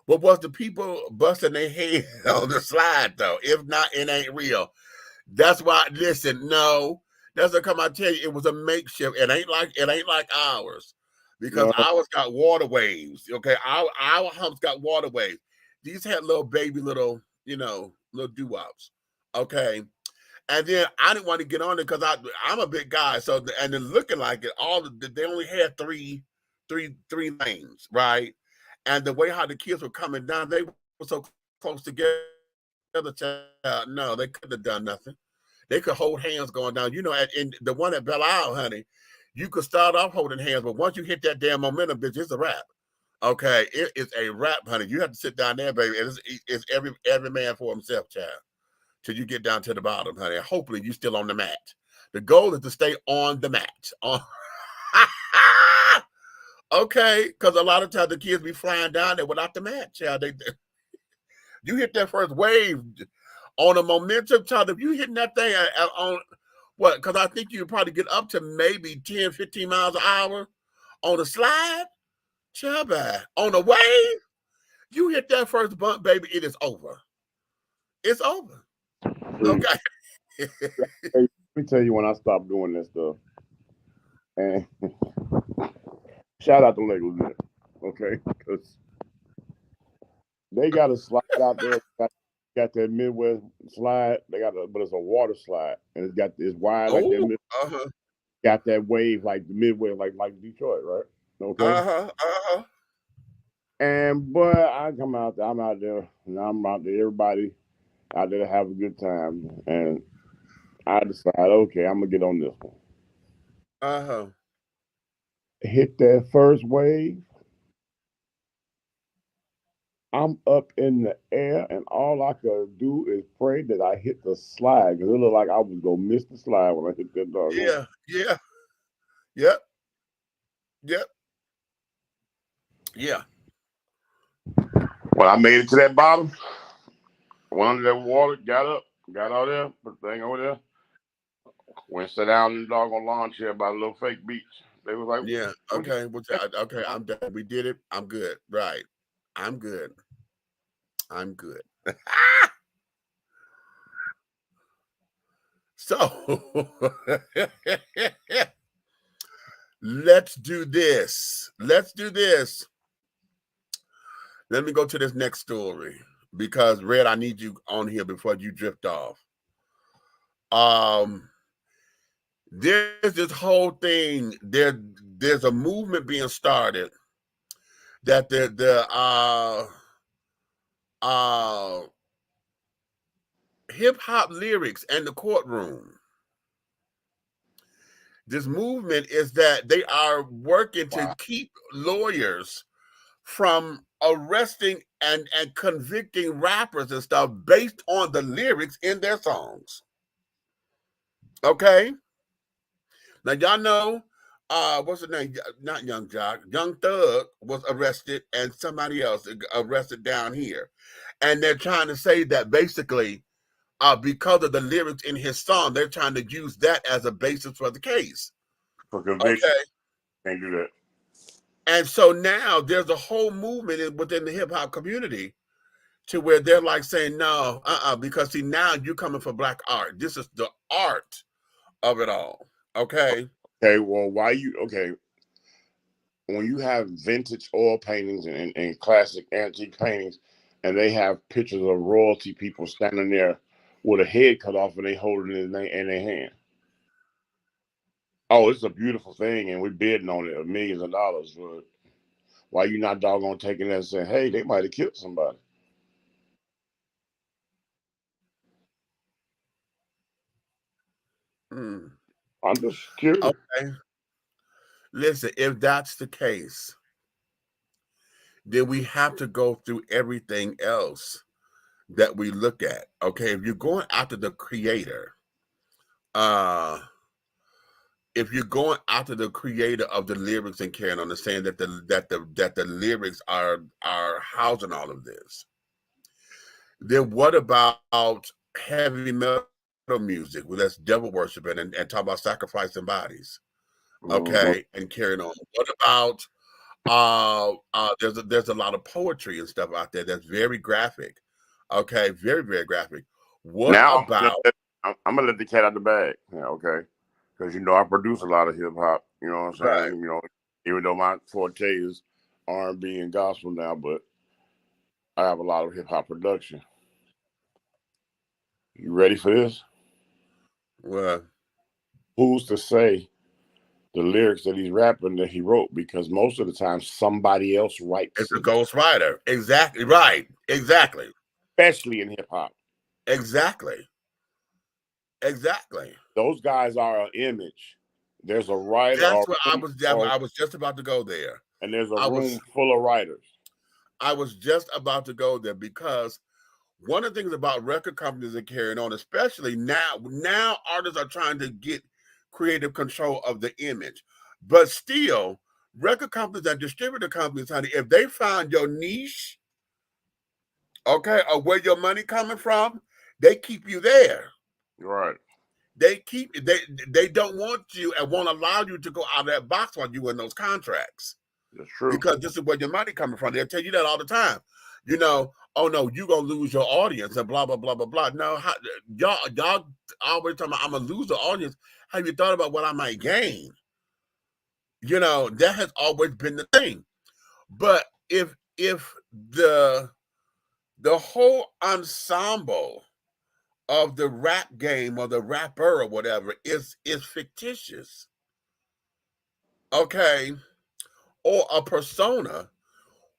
But was the people busting their head on the slide though? If not, it ain't real. That's why. Listen, no, that's what come. I tell you, it was a makeshift. It ain't like ours, because No, ours got water waves. Okay, our humps got water waves. These had little baby, little doo-wops. Okay, and then I didn't want to get on it because I'm a big guy. So and then looking like it, they only had three lanes, right? And the way how the kids were coming down, they were so close together. No, they couldn't have done nothing. They could hold hands going down. In the one at Belle Isle, honey, you could start off holding hands, but once you hit that damn momentum, bitch, it's a wrap. Okay, it is a wrap, honey. You have to sit down there, baby. It's every man for himself, child, till you get down to the bottom, honey. Hopefully, you still on the mat. The goal is to stay on the mat. Okay, because a lot of times the kids be flying down there without the mat, child. You hit that first wave on a momentum, child. If you hitting that thing on what? Because I think you probably get up to maybe 10, 15 miles an hour on a slide, child. On a wave, you hit that first bump, baby. It is over. It's over. Okay. hey, let me tell you when I stopped doing this stuff. And shout out to Lego, okay? Because they got a slide out there. Got that Midwest slide. But it's a water slide, and it's wide like that. Got that wave like the Midwest, like Detroit, right? Okay. And boy, I come out there. I'm out there, and I'm out there. Everybody out there to have a good time, and I decide, okay, I'm gonna get on this one. Hit that first wave. I'm up in the air, and all I could do is pray that I hit the slide, because it looked like I was gonna miss the slide when I hit that dog. Yeah. Yep. Yeah. When I made it to that bottom, went under that water, got up, got out there, put the thing over there, went sit down in the doggone lawn chair by the little fake beach. They was like, yeah. Okay. Okay. I'm done. We did it. I'm good. Right. I'm good. So let's do this. Let me go to this next story, because Red, I need you on here before you drift off. There's this whole thing. There's a movement being started that the hip hop lyrics and the courtroom. This movement is that they are working to keep lawyers from arresting and convicting rappers and stuff based on the lyrics in their songs. Okay? Now y'all know, what's his name? Not Young Jock. Young Thug was arrested, and somebody else arrested down here. And they're trying to say that basically, because of the lyrics in his song, they're trying to use that as a basis for the case. For conviction. Okay. Can't do that. And so now there's a whole movement within the hip hop community to where they're like saying, no, because see, now you're coming for black art. This is the art of it all. Okay. Okay, well, when you have vintage oil paintings and classic antique paintings, and they have pictures of royalty people standing there with a head cut off and they hold it in their hand. Oh, it's a beautiful thing, and we're bidding on it millions of dollars. But why you not doggone taking that and saying, hey, they might have killed somebody? I'm just curious. Okay. Listen, if that's the case, then we have to go through everything else that we look at. Okay, if you're going after the creator, if you're going after the creator of the lyrics and carrying on, saying that the lyrics are housing all of this, then what about heavy metal music? Well, that's devil worshiping and talk about sacrificing bodies. Okay, and carrying on. What about There's a lot of poetry and stuff out there that's very graphic. Okay, very, very graphic. What Now about I'm gonna let the cat out the bag. Yeah, okay, because I produce a lot of hip hop. You know what I'm saying? right? Even though my forte is R&B and gospel now, but I have a lot of hip hop production. You ready for this? Well, Who's to say the lyrics that he's rapping that he wrote? Because most of the time somebody else it's writes a it, ghostwriter. Exactly right. Exactly. especially in hip hop. Exactly. Exactly. Those guys are an image. There's a writer That's or what I was. I was just about to go there. and there's a I room was. full of writers. I was just about to go there because one of the things about record companies are carrying on, especially now artists are trying to get creative control of the image. But still, record companies and distributor companies, honey, if they find your niche, okay, or where your money coming from, they keep you there. Right. They don't want you and won't allow you to go out of that box while you in those contracts. That's true. Because this is where your money coming from. They'll tell you that all the time. Oh no, you gonna lose your audience and blah blah blah blah blah. No, y'all always talking about I'm gonna lose the audience. Have you thought about what I might gain? That has always been the thing. But if the whole ensemble of the rap game or the rapper or whatever is fictitious, okay, or a persona,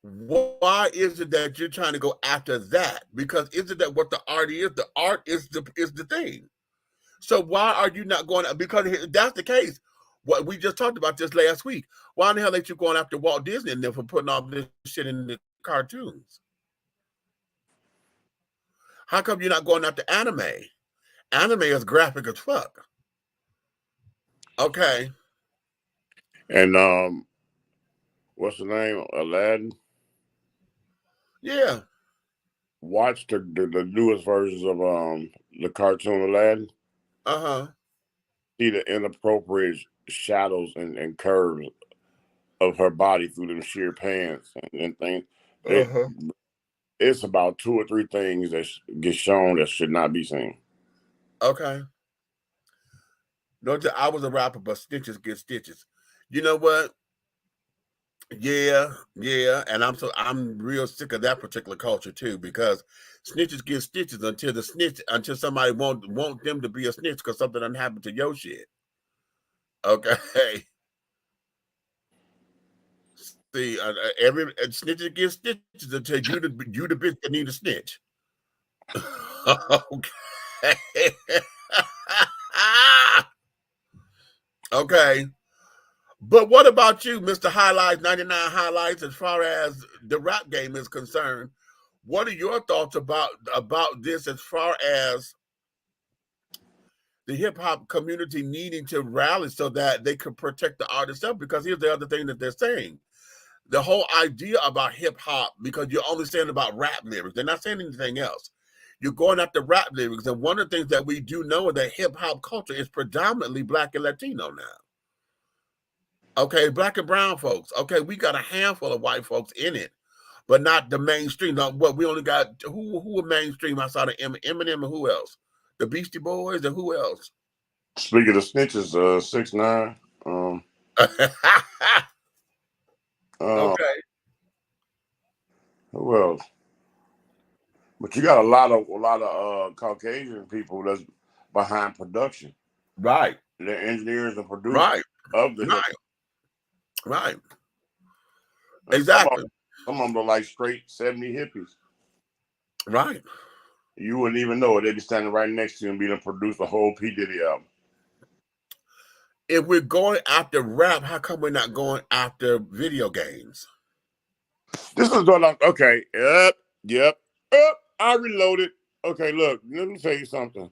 why is it that you're trying to go after that? Because isn't that what the art is? The art is the thing. So why are you not going? Because if that's the case, what we just talked about this last week. Why in the hell ain't you going after Walt Disney and them for putting all this shit in the cartoons? How come you're not going after anime? Anime is graphic as fuck. Okay. And what's the name? Aladdin. Yeah. Watch the newest versions of the cartoon Aladdin. Uh-huh. See the inappropriate shadows and curves of her body through them sheer pants and things. Uh-huh. It's about 2 or 3 things that get shown that should not be seen. Okay. No, I was a rapper, but stitches get stitches. You know what? Yeah, yeah, and I'm real sick of that particular culture too, because snitches get stitches until somebody want them to be a snitch because something done happened to your shit. Okay, see, every snitches get stitches until you the bitch that need a snitch. Okay, okay. But what about you, Mr. Highlights 99 Highlights? As far as the rap game is concerned, what are your thoughts about this as far as the hip hop community needing to rally so that they can protect the artist up? Because here's the other thing that they're saying. The whole idea about hip hop, because you're only saying about rap lyrics, they're not saying anything else. You're going after rap lyrics. And one of the things that we do know is that hip hop culture is predominantly Black and Latino now. Okay, Black and brown folks. Okay, we got a handful of white folks in it, but not the mainstream. No, what we only got who are mainstream outside of Eminem and who else? The Beastie Boys and who else? Speaking of snitches, 6ix9ine. Okay. Who else? But you got a lot of Caucasian people that's behind production. Right. They're engineers and producers Right. of the hip. Right. And Exactly. Some of them are like straight 70 hippies. Right. You wouldn't even know it. They'd be standing right next to you and be to produce a whole P. Diddy album. If we're going after rap, how come we're not going after video games? This is what I'm okay. Yep. I reloaded. Okay, look, let me tell you something.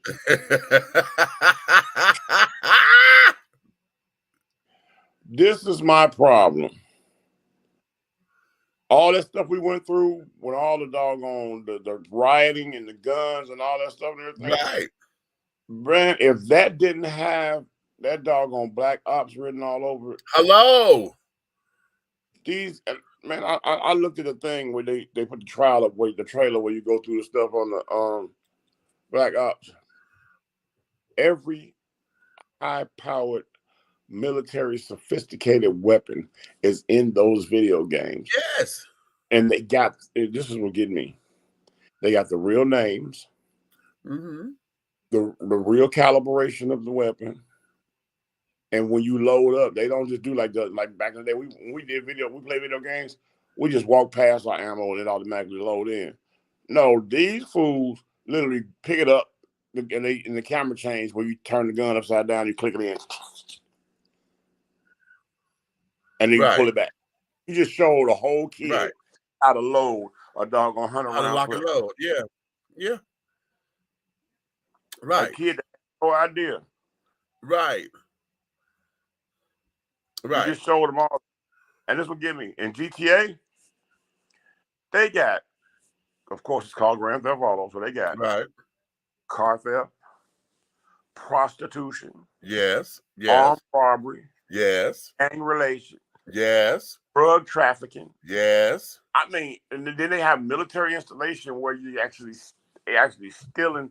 This is my problem. All that stuff we went through with all the doggone the rioting and the guns and all that stuff and everything. Right. Brand, if that didn't have that doggone Black Ops written all over it. Hello. these man, I looked at the thing where they put the trial up, where the trailer where you go through the stuff on the Black Ops. Every high-powered military sophisticated weapon is in those video games. Yes. And they got, this is what getting me. They got the real names, Mm-hmm. the real calibration of the weapon. And when you load up, they don't just do like back in the day. When we play video games, we just walk past our ammo and it automatically load in. No, these fools literally pick it up and the camera change where you turn the gun upside down, you click it in, and then you pull it back. You just show the whole kid how to load a doggone 100-round clip. Load. Yeah. Yeah. Right. A kid that has no idea. Right. Right. You just showed them all. And this will give me in GTA, they got, of course, it's called Grand Theft Auto, so they got car theft, prostitution, yes, armed robbery, yes, gang relation, yes, drug trafficking, yes. I mean, and then they have military installation where you actually stealing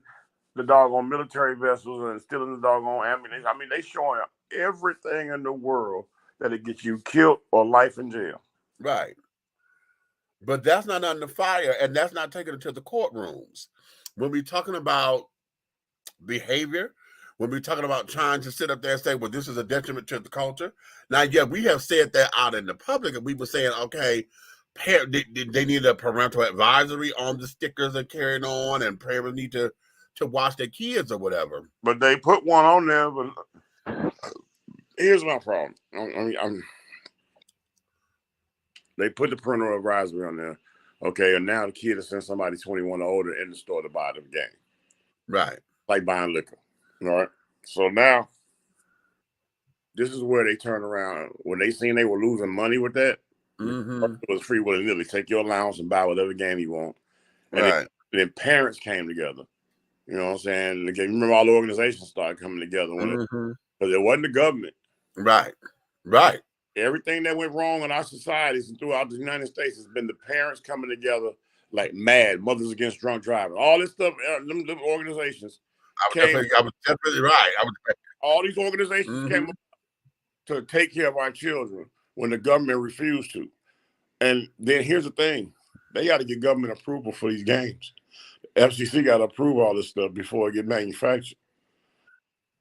the doggone military vessels and stealing the doggone ammunition. I mean, they showing everything in the world that it gets you killed or life in jail. Right. But that's not under fire, and that's not taking it to the courtrooms. When we're talking about behavior, when we're talking about trying to sit up there and say, well, this is a detriment to the culture. Now, yeah, we have said that out in the public, and we were saying, okay, they need a parental advisory on the stickers they're carrying on, and parents need to watch their kids or whatever. But they put one on there, but here's my problem. They put the parental advisory on there. Okay, and now the kid has sent somebody 21 or older in the store to buy the game. Right. Like buying liquor. All right. So now, this is where they turn around. When they seen they were losing money with that, it was free will literally take your allowance and buy whatever game you want. And then parents came together. You know what I'm saying? You remember all the organizations started coming together because it wasn't the government. Right. Right. Everything that went wrong in our societies and throughout the United States has been the parents coming together like mad. Mothers Against Drunk Driving. All this stuff, them organizations I was definitely right. All these organizations came to take care of our children when the government refused to. And then here's the thing. They got to get government approval for these games. The FCC got to approve all this stuff before it get manufactured.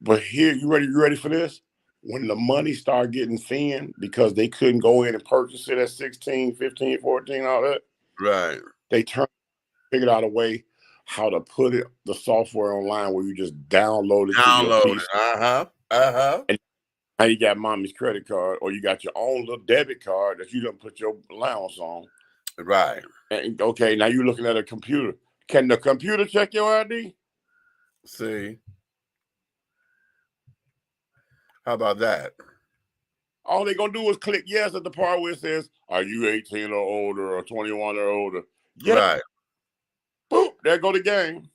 But here, you ready for this? When the money started getting thin because they couldn't go in and purchase it at 16, 15, 14, all that. Right. They figured out a way how to put the software online where you just download it to your PC. And now you got mommy's credit card or you got your own little debit card that you don't put your allowance on. Right. And okay, now you're looking at a computer. Can the computer check your ID? See. How about that? All they're going to do is click yes at the part where it says, are you 18 or older or 21 or older? Yes. Right. Boop, there go the game.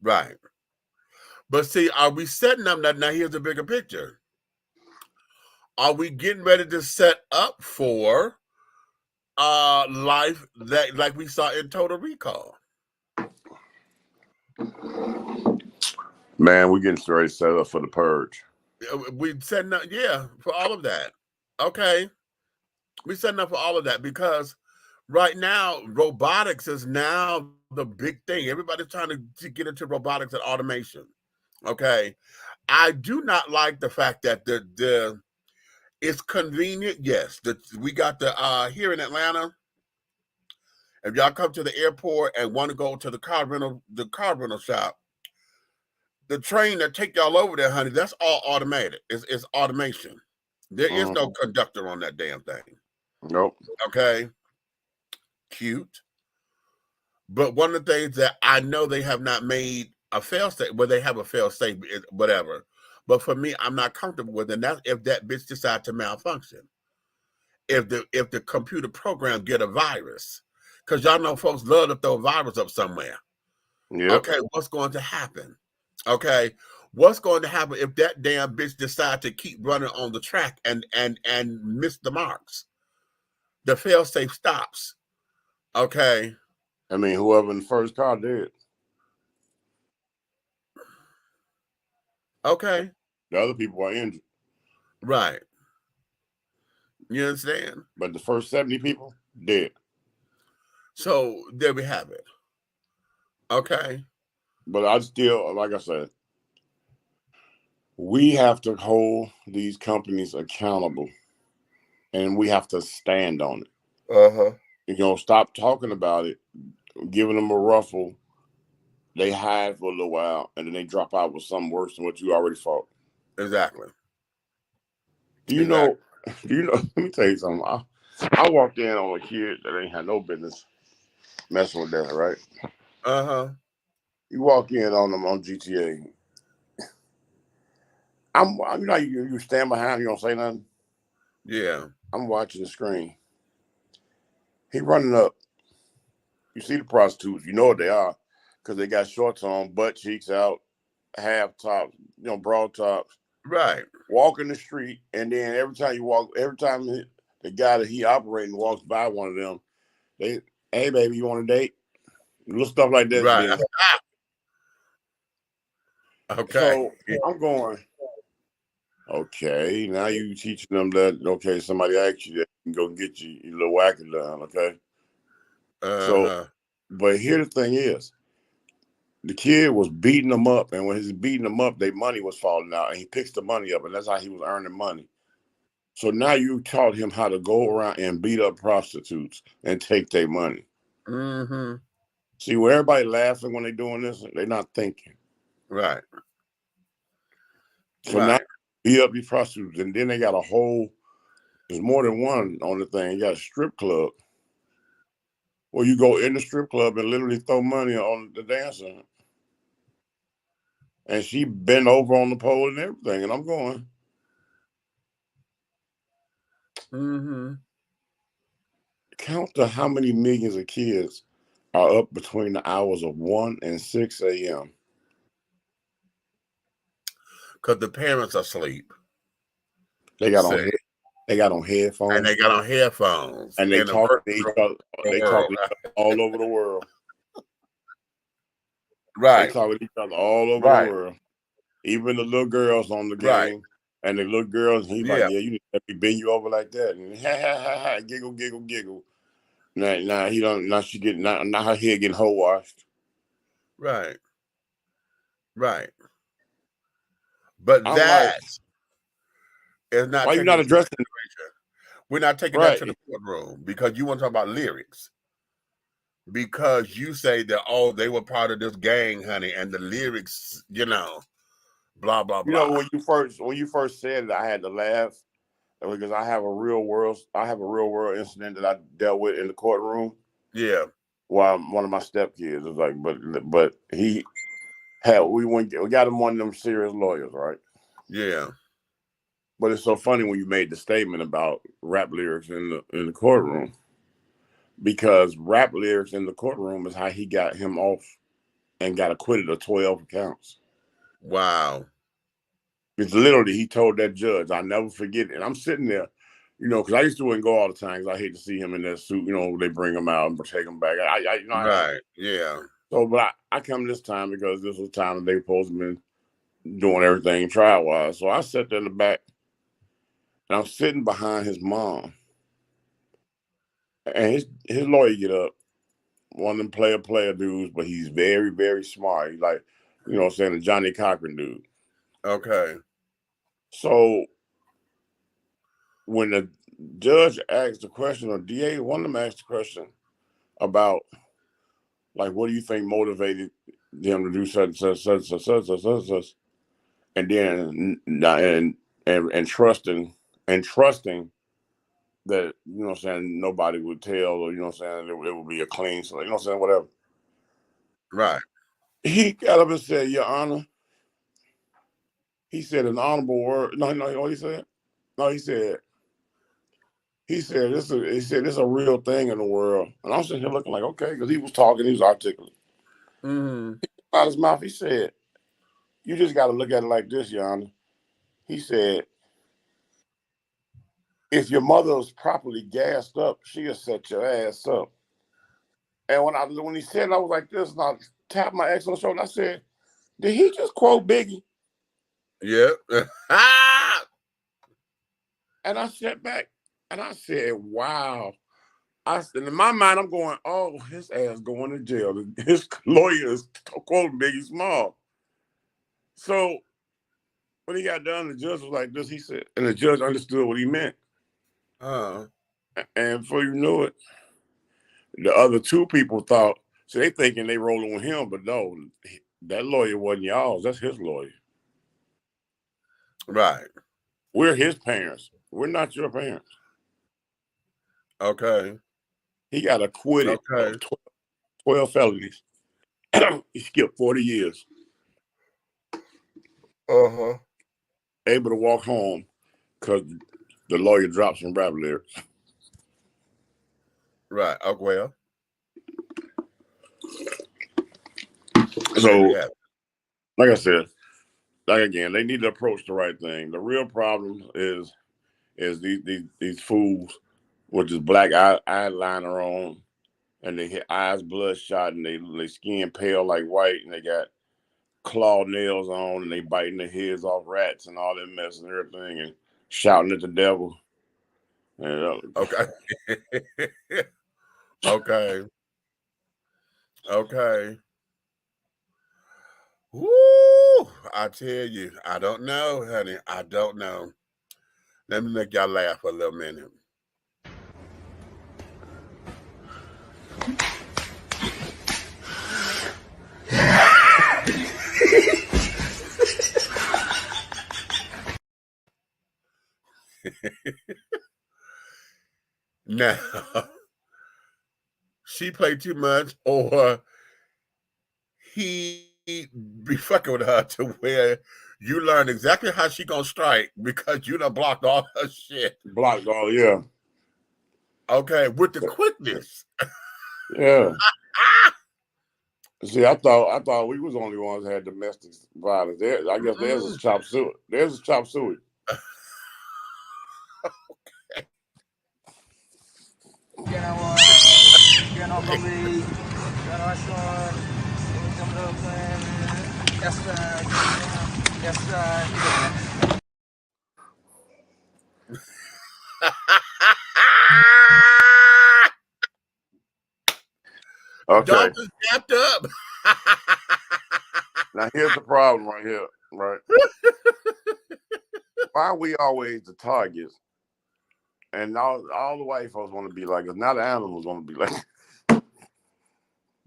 Right. But see, are we setting up now? Here's the bigger picture. Are we getting ready to set up for life that like we saw in Total Recall? Man, we're getting ready to set up for the purge. We're setting up, for all of that. Okay. We're setting up for all of that because right now, robotics is now the big thing. Everybody's trying to get into robotics and automation. Okay. I do not like the fact that it's convenient. Yes. We got here in Atlanta. If y'all come to the airport and want to go to the car rental shop, the train that take y'all over there, honey, that's all automated. It's automation. There is no conductor on that damn thing. Nope. Okay. Cute. But one of the things that I know they have not made a fail-safe, well, they have a fail-safe, whatever. But for me, I'm not comfortable with it. And that's if that bitch decides to malfunction. If the computer program get a virus. Because y'all know folks love to throw a virus up somewhere. Yep. Okay, what's going to happen? Okay, what's going to happen if that damn bitch decides to keep running on the track and miss the marks? the fail-safe stops. Okay. I mean, whoever in the first car did. Okay. The other people are injured. Right. You understand? But the first 70 people dead. So there we have it. Okay. But I still, like I said, we have to hold these companies accountable, and we have to stand on it. Uh-huh. You know, stop talking about it, giving them a ruffle. They hide for a little while, and then they drop out with something worse than what you already fought. Exactly. Do you know? Let me tell you something. I walked in on a kid that ain't had no business messing with that, right? Uh-huh. You walk in on them on GTA. You stand behind, you don't say nothing. Yeah. I'm watching the screen. He running up. You see the prostitutes. You know what they are, because they got shorts on, butt cheeks out, half tops, broad tops. Right. Walking the street, and then every time the guy that he operating walks by one of them, hey baby, you want a date? Little stuff like that. Right. Okay. So I'm going, okay, now you teaching them that, okay, somebody asked you that, you can go get your little whacker down, okay? So, Uh-huh. but here the thing is, the kid was beating them up, and when he's beating them up, their money was falling out, and he picks the money up, and that's how he was earning money. So now you taught him how to go around and beat up prostitutes and take their money. Mm-hmm. See, where everybody laughing when they're doing this, they're not thinking. Right. So now beat up these prostitutes, and then they got there's more than one on the thing. You got a strip club where you go in the strip club and literally throw money on the dancer. And she bent over on the pole and everything, and I'm going, Mm-hmm. count to how many millions of kids are up between the hours of 1 and 6 a.m. Because the parents are asleep. They got on headphones. And they got on headphones. And they talk to each other. They talk to each other all over the world. Right. They talk to each other all over the world. Even the little girls on the game. Right. And the little girls, he's like, yeah, you need to let me bend you over like that. And ha ha ha ha, giggle, giggle, giggle. Now he don't. Now she getting. Now her head getting hoe washed. Right. Right. But I'm that is not. Why you not addressing? We're not taking that to the courtroom because you want to talk about lyrics. Because you say that they were part of this gang, honey, and the lyrics, blah blah blah. When you first said it, I had to laugh because I have a real world incident that I dealt with in the courtroom. Yeah. Well, one of my stepkids was like, but we got him one of them serious lawyers, right? Yeah. But it's so funny when you made the statement about rap lyrics in the courtroom, because rap lyrics in the courtroom is how he got him off and got acquitted of 12 counts. Wow. It's literally, he told that judge, I'll never forget it. And I'm sitting there, because I used to go all the time because I hate to see him in that suit. They bring him out and take him back. Yeah. So, but I come this time because this was the time that they supposed to be doing everything trial-wise. So I sat there in the back, and I'm sitting behind his mom. And his lawyer get up, one of them player dudes, but he's very, very smart. He's like, a Johnny Cochran dude. Okay. So when the judge asked the question, or DA, one of them asked the question about, like, what do you think motivated them to do such and then and trusting that, nobody would tell, or, it would be a clean, so, whatever. Right. He got up and said, Your Honor, he said an honorable word. No, what he said? No, he said this is a real thing in the world. And I'm sitting here looking like, okay, because he was talking, he was articulate. Mm-hmm. Out his mouth, he said, you just got to look at it like this, Your Honor. He said, if your mother was properly gassed up, she'll set your ass up. And when he said it, I was like this, and I tapped my ex on the shoulder. I said, did he just quote Biggie? Yeah. And I sat back and I said, wow. I said, in my mind, I'm going, oh, his ass going to jail. His lawyer is quoting Biggie Small. So when he got done, the judge was like this. He said, and the judge understood what he meant. And before you knew it, the other two people thought, so they thinking they rolling with him, but no, that lawyer wasn't y'all's. That's his lawyer. Right. We're his parents. We're not your parents. Okay. He got acquitted of 12 felonies. He skipped 40 years. Uh-huh. Able to walk home because the lawyer dropped some rap lyrics. Right. Oh, well. So, like I said, like again, they need to approach the right thing. The real problem is these fools with this black eyeliner on, and they hit eyes bloodshot, and they skin pale like white, and they got claw nails on, and they biting their heads off rats and all that mess and everything, and shouting at the devil. And, okay. Okay. Woo! I tell you, I don't know, honey. I don't know. Let me make y'all laugh for a little minute. Now, she played too much, or he be fucking with her to where you learn exactly how she gonna strike because you done blocked all her shit. Blocked all, yeah. Okay, with the quickness. Yeah. See, I thought we was the only ones that had domestic violence. I guess there's a chop suey. There's a chop suey. Okay. Dog is gapped up. Now here's the problem right here, right? Why are we always the targets? And all the white folks want to be like us. Now the animals want to be like us.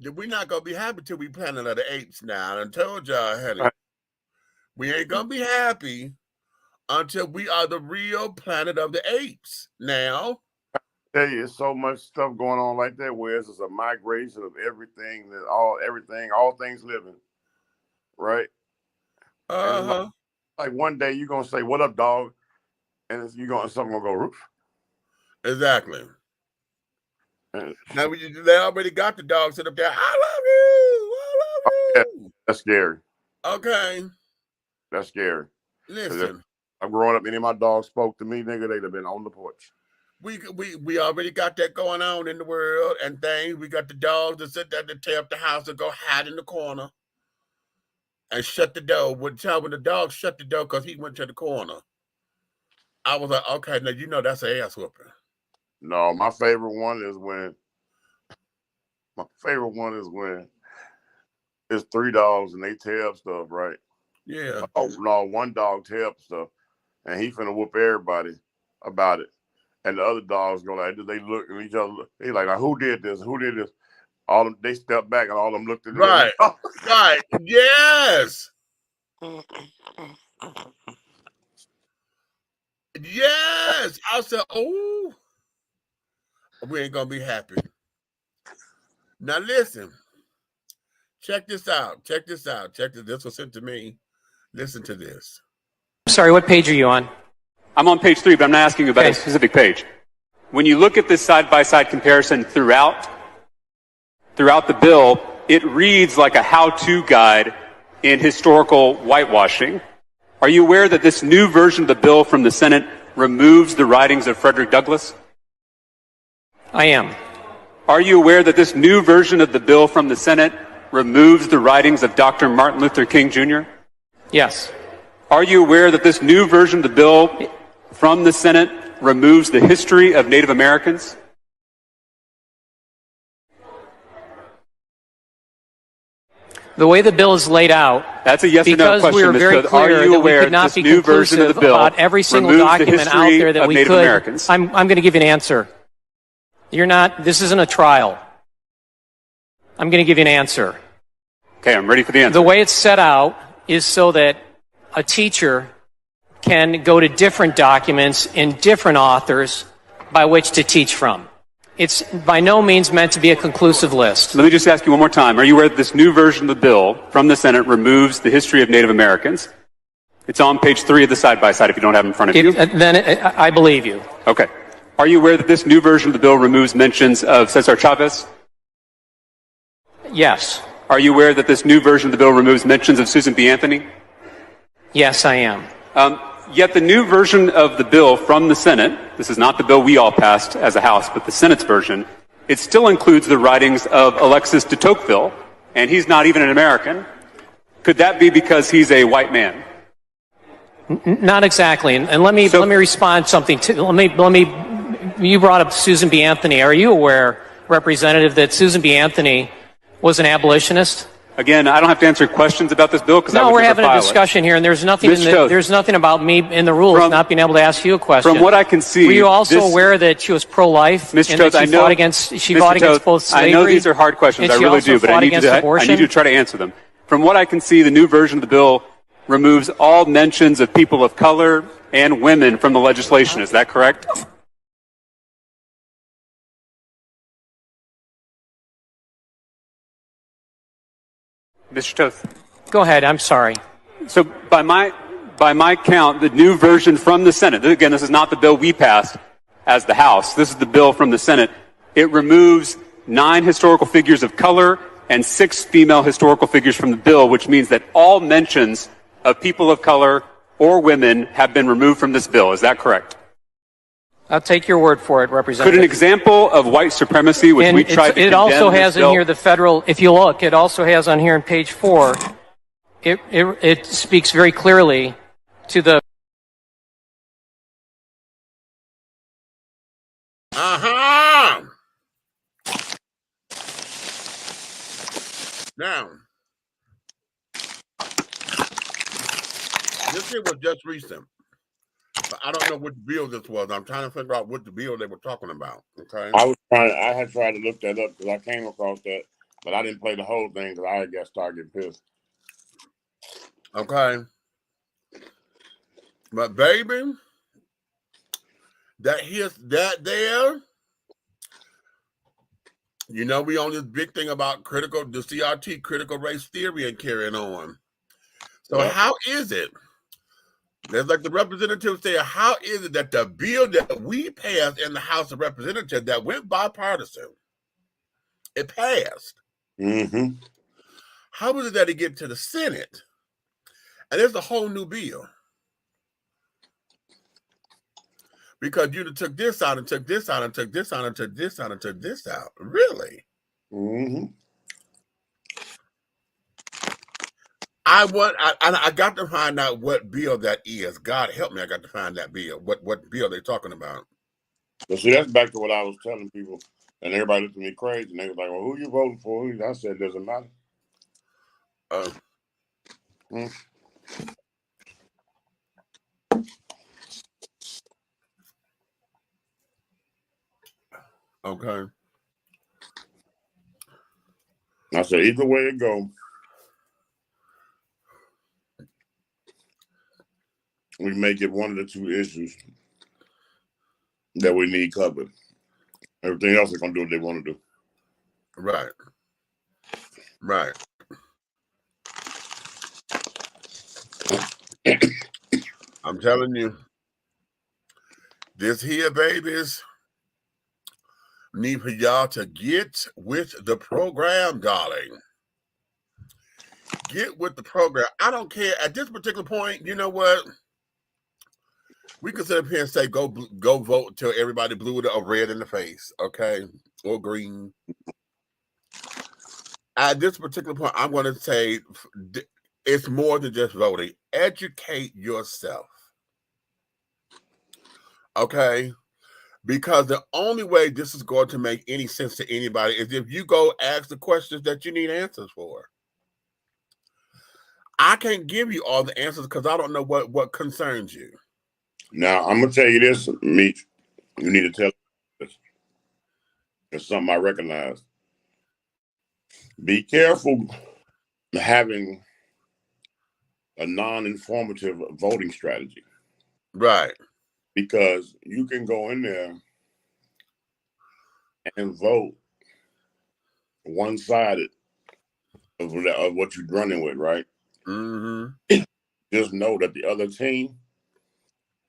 We're not gonna be happy till we Planet of the Apes now. I told y'all, honey. We ain't gonna be happy until we are the real Planet of the Apes. Now, I tell you, there's so much stuff going on like that, where it's just a migration of everything, all things living, right? Like one day you're gonna say, "What up, dog?" and something gonna go roof. Exactly. Now they already got the dog sit up there. I love you. Yeah, that's scary. Okay. That's scary. Listen, I'm growing up. Any of my dogs spoke to me, nigga. They'd have been on the porch. We already got that going on in the world and things. We got the dogs that sit there to tear up the house and go hide in the corner and shut the door. When the dog shut the door because he went to the corner, I was like, okay, now you know that's an ass whooping. No, my favorite one is when it's 3 dogs and they tear up stuff, right? Yeah. Oh no, one dog tear up stuff, and he finna whoop everybody about it. And the other dogs go like, they look at each other. They like, who did this? Who did this? All them, they stepped back and all of them looked at them. Right. Right. Yes. Yes. I said, oh, we ain't gonna be happy. Now listen. Check this out. This was sent to me. Listen to this. Sorry, what page are you on? I'm on page 3, but I'm not asking you about a specific page. When you look at this side-by-side comparison throughout the bill, it reads like a how-to guide in historical whitewashing. Are you aware that this new version of the bill from the Senate removes the writings of Frederick Douglass? I am. Are you aware that this new version of the bill from the Senate removes the writings of Dr. Martin Luther King Jr.? Yes. Are you aware that this new version of the bill from the Senate removes the history of Native Americans? The way the bill is laid out, that's a yes or no because question, we were very Mr. Are clear you that we aware could not this be new version of conclusive the bill about every single removes the document out history there that of we Native could. Americans? I'm going to give you an answer. You're not. This isn't a trial. I'm going to give you an answer. Okay, I'm ready for the answer. The way it's set out is so that a teacher can go to different documents in different authors by which to teach from. It's by no means meant to be a conclusive list. Let me just ask you one more time. Are you aware that this new version of the bill from the Senate removes the history of Native Americans? It's on page 3 of the side-by-side if you don't have it in front of you. I believe you. Okay. Are you aware that this new version of the bill removes mentions of Cesar Chavez? Yes. Are you aware that this new version of the bill removes mentions of Susan B. Anthony? Yes, I am. Yet the new version of the bill from the Senate, this is not the bill we all passed as a House, but the Senate's version, it still includes the writings of Alexis de Tocqueville, and he's not even an American. Could that be because he's a white man? Not exactly. And let me respond something to, you brought up Susan B. Anthony. Are you aware, Representative, that Susan B. Anthony was an abolitionist? Again, I don't have to answer questions about this bill because no, we're having a discussion here, and there's nothing. There's nothing about me in the rules not being able to ask you a question. From what I can see, were you also aware that she was pro-life? Mr. Toth, I know she fought against both slavery. I know these are hard questions. I really do, but I need you to try to answer them. From what I can see, the new version of the bill removes all mentions of people of color and women from the legislation. Is that correct? Mr. Toth. Go ahead. I'm sorry. So by my count, the new version from the Senate, again, this is not the bill we passed as the House. This is the bill from the Senate. It removes 9 historical figures of color and 6 female historical figures from the bill, which means that all mentions of people of color or women have been removed from this bill. Is that correct? I'll take your word for it, Representative. Could an example of white supremacy, which we tried to condemn, it also has in here the federal, if you look, it also has on here on page 4, it speaks very clearly to the... Now, this here was just recent. But I don't know which bill this was. I'm trying to figure out what the bill they were talking about. Okay. I had tried to look that up because I came across that, but I didn't play the whole thing because I got started getting pissed. Okay. But baby, that there. You know, we on this big thing about the CRT, critical race theory, and carrying on. So how is it? There's like the representative say, how is it that the bill that we passed in the House of Representatives that went bipartisan, it passed? Mm-hmm. How was it that it get to the Senate? And there's a whole new bill. Because you took this out and took this out and took this out and took this out and took this out. Really? Mm-hmm. I got to find out what bill that is. God help me, I got to find that bill. What bill they talking about? But see, that's back to what I was telling people, and everybody looked at me crazy, and they was like, "Well, who you voting for?" I said, "Doesn't matter." Okay. I said, either way it go, we make it one of the 2 issues that we need covered. Everything else they're gonna do what they want to do. Right. Right. I'm telling you, this here, babies, need for y'all to get with the program, darling. Get with the program. I don't care. At this particular point, you know what? We can sit up here and say go vote until everybody blue or red in the face, okay, or green. At this particular point, I'm going to say it's more than just voting. Educate yourself, okay? Because the only way this is going to make any sense to anybody is if you go ask the questions that you need answers for. I can't give you all the answers because I don't know what concerns you. Now, I'm going to tell you this, Meech. You need to tell this. It's something I recognize. Be careful having a non-informative voting strategy. Right. Because you can go in there and vote one-sided of what you're running with, right? Mm-hmm. Just know that the other team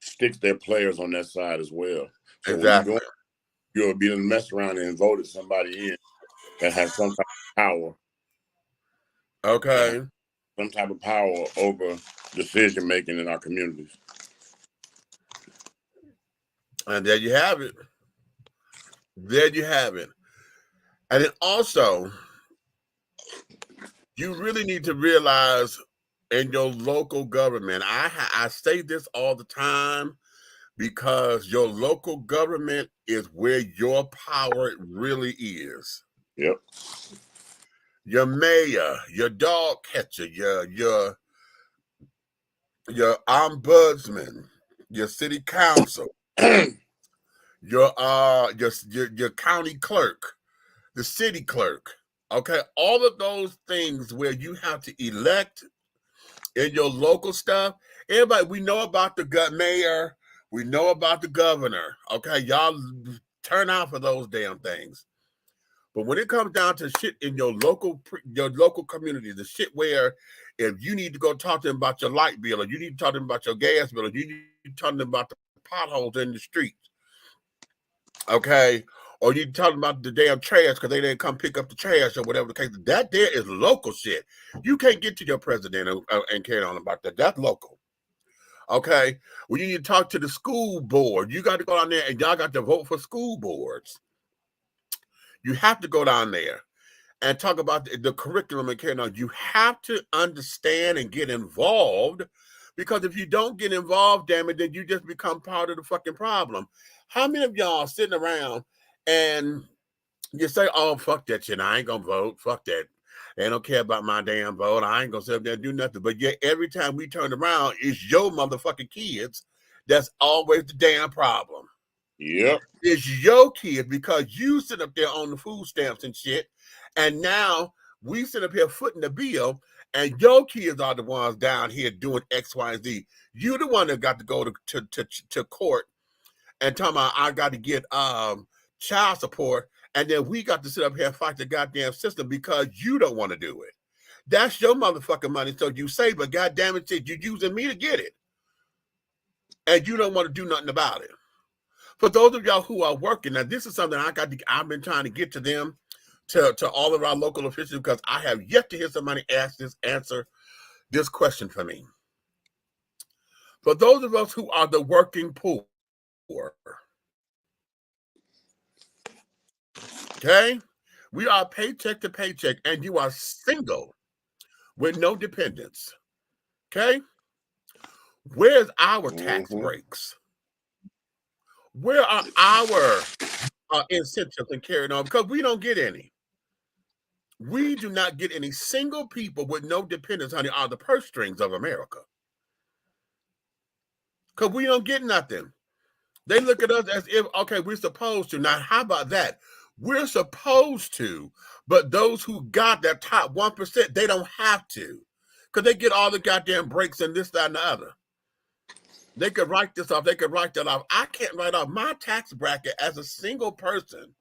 sticks their players on that side as well. So exactly. when you'll be messed around and voted somebody in that has some type of power. Okay. Some type of power over decision making in our communities. And there you have it. There you have it. And then also, you really need to realize in your local government, I say this all the time because your local government is where your power really is. Yep. Your mayor, your dog catcher, your ombudsman, your city council, your county clerk, the city clerk. Okay, all of those things where you have to elect in your local stuff. Everybody, we know about the mayor, we know about the governor. Okay, y'all turn out for those damn things. But when it comes down to shit in your local community, the shit where if you need to go talk to them about your light bill, or you need to talk to them about your gas bill, or you need to talk to them about the potholes in the streets, okay, or you talking about the damn trash because they didn't come pick up the trash or whatever the case. That there is local shit. You can't get to your president and carry on about that. That's local. Okay, when you need to talk to the school board, you got to go down there and y'all got to vote for school boards. You have to go down there and talk about the curriculum and carry on. You have to understand and get involved, because if you don't get involved, damn it, then you just become part of the fucking problem. How many of y'all sitting around and you say, oh, fuck that shit, I ain't gonna vote, fuck that. They don't care about my damn vote. I ain't gonna sit up there and do nothing. But yet every time we turn around, it's your motherfucking kids that's always the damn problem. Yep. It's your kids because you sit up there on the food stamps and shit. And now we sit up here footing the bill, and your kids are the ones down here doing X, Y, and Z. You the one that got to go to court and talking about I got to get child support, and then we got to sit up here and fight the goddamn system because you don't want to do it. That's your motherfucking money, so you say, but goddamn it, you're using me to get it, and you don't want to do nothing about it. For those of y'all who are working, now this is something I've been trying to get to them, to all of our local officials, because I have yet to hear somebody answer this question for me. For those of us who are the working poor, okay, we are paycheck to paycheck, and you are single with no dependents. Okay, where's our tax breaks? Where are our incentives and carrying on? Because we don't get any. We do not get any. Single people with no dependents, honey, are the purse strings of America. Because we don't get nothing. They look at us as if, okay, we're supposed to. Now, how about that? We're supposed to, but those who got that top 1%, they don't have to. Because they get all the goddamn breaks and this, that, and the other. They could write this off. They could write that off. I can't write off my tax bracket as a single person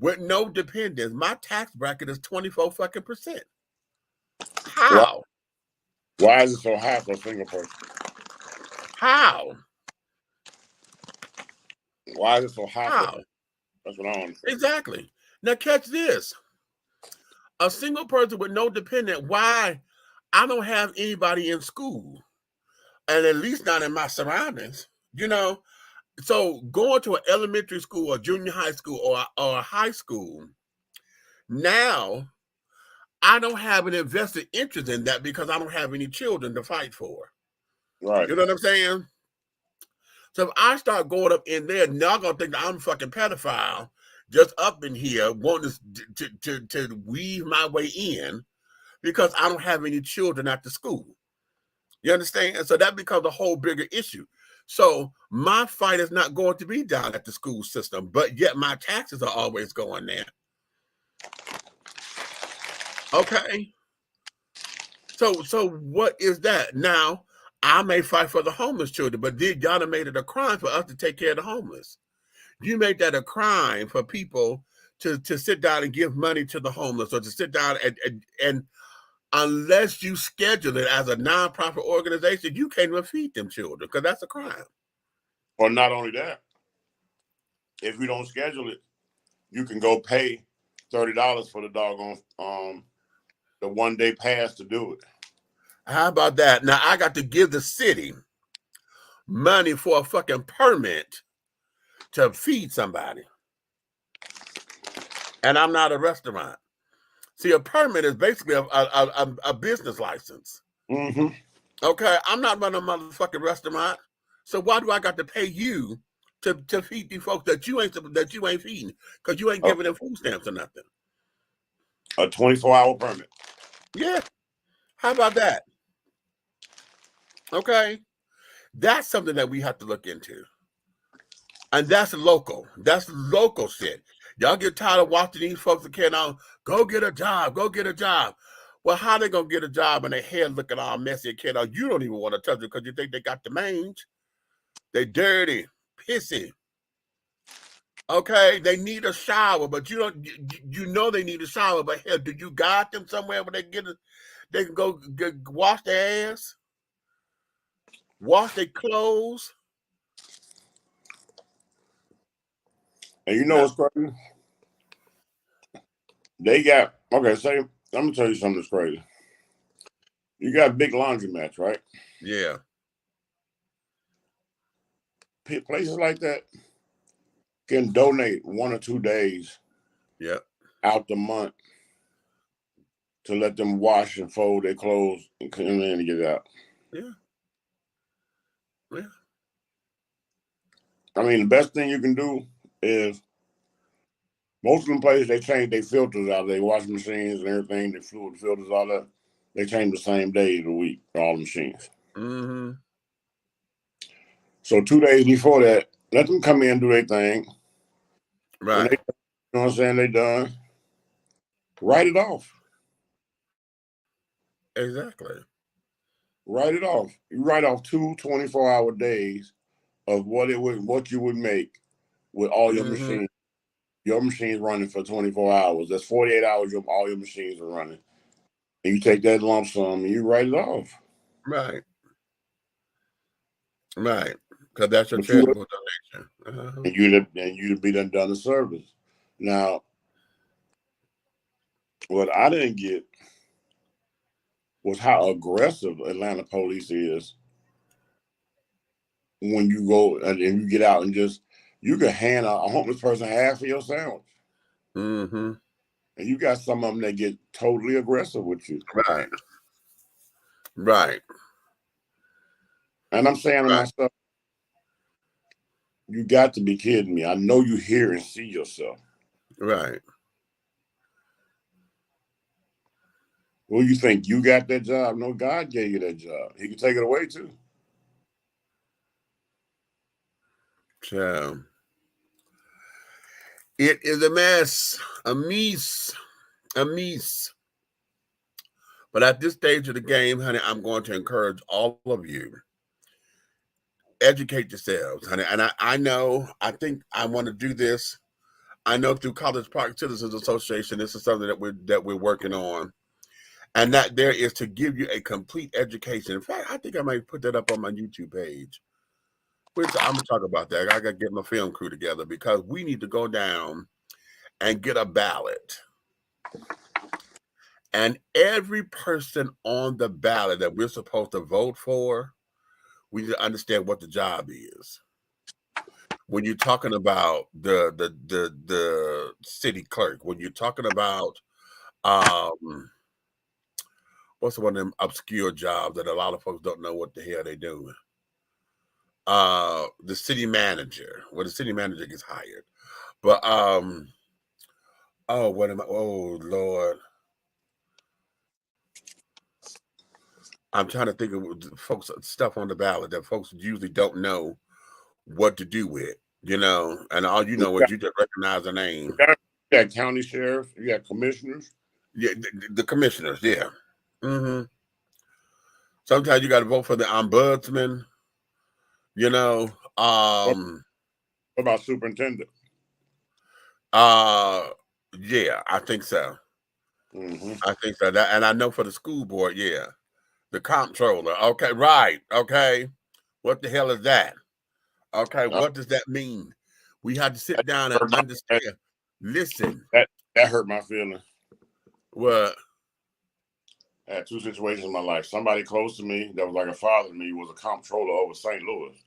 with no dependents. My tax bracket is 24 fucking percent. How? Why is it so high for a single person? How? Why is it so high? How? That's what I don't understand. Exactly. Now catch this. A single person with no dependent, why? I don't have anybody in school, and at least not in my surroundings. You know, so going to an elementary school or junior high school or a high school, now I don't have an invested interest in that because I don't have any children to fight for. Right. You know what I'm saying? So if I start going up in there, now I'm gonna think that I'm a fucking pedophile just up in here wanting to weave my way in because I don't have any children at the school. You understand? And so that becomes a whole bigger issue. So my fight is not going to be down at the school system, but yet my taxes are always going there. Okay. So what is that? Now, I may fight for the homeless children, but did y'all have made it a crime for us to take care of the homeless? You made that a crime for people to sit down and give money to the homeless or to sit down and unless you schedule it as a nonprofit organization, you can't even feed them children because that's a crime. Or not only that, if you don't schedule it, you can go pay $30 for the doggone the 1 day pass to do it. How about that? Now I got to give the city money for a fucking permit to feed somebody. And I'm not a restaurant. See, a permit is basically a business license. Mm-hmm. Okay, I'm not running a motherfucking restaurant. So why do I got to pay you to feed these folks that you ain't feeding because you ain't giving them food stamps or nothing? A 24-hour permit. Yeah. How about that? Okay. That's something that we have to look into. And that's local. That's local shit. Y'all get tired of watching these folks that can't go get a job, go get a job. Well, how they gonna get a job and their head looking all messy and can't you don't even want to touch it because you think they got the mange. They dirty, pissy. Okay, they need a shower, but you don't. You know they need a shower, but hell, do you guide them somewhere where they can go wash their ass, wash their clothes? And you know what's crazy? They got say I'm gonna tell you something that's crazy. You got big laundromats, right? Yeah. Places like that can donate 1 or 2 days out the month to let them wash and fold their clothes and come in and get out. Yeah. Yeah. I mean, the best thing you can do is most of them places, they change their filters out, their washing machines and everything, their fluid filters, all that. They change the same day of the week, all the machines. Mm-hmm. So 2 days before that, let them come in and do their thing. Right. When they, you know what I'm saying, they done. Write it off. Exactly. Write it off. You write off 2 24-hour days of what you would make with all your machines. Your machines running for 24 hours. That's 48 hours all your machines are running. And you take that lump sum and you write it off. Right. Right. Because that's your charitable donation. And you'd be done a service. Now, what I didn't get was how aggressive Atlanta police is when you go and you get out and you can hand a homeless person half of your sandwich. Mm-hmm. And you got some of them that get totally aggressive with you. Right. Right. And I'm saying to myself, you got to be kidding me. I know you hear and see yourself. Right. Well, you think you got that job? No, God gave you that job. He can take it away too. So it is a mess, a mess. But at this stage of the game, honey, I'm going to encourage all of you. Educate yourselves, honey. And I think I want to do this. I know through College Park Citizens Association, this is something that we're working on. And that there is to give you a complete education. In fact, I think I might put that up on my YouTube page. Which I'm gonna talk about that. I gotta get my film crew together because we need to go down and get a ballot. And every person on the ballot that we're supposed to vote for, we need to understand what the job is. when you're talking about the city clerk, when you're talking about what's one of them obscure jobs that a lot of folks don't know what the hell they doing. The city manager. Well, the city manager gets hired. But oh, what am I? Oh Lord. I'm trying to think of folks stuff on the ballot that folks usually don't know what to do with, and all you know is you just recognize a name. You got county sheriffs, you got commissioners. Yeah, the commissioners, yeah. Mm-hmm. Sometimes you got to vote for the ombudsman, What about superintendent? Yeah, I think so. Mm-hmm. I think so. And I know for the school board, yeah. The comptroller. Okay, right. Okay. What the hell is that? Okay, what does that mean? We had to sit down and understand. Listen. That hurt my feelings. What? I had two situations in my life. Somebody close to me that was like a father to me was a comptroller over St. Louis.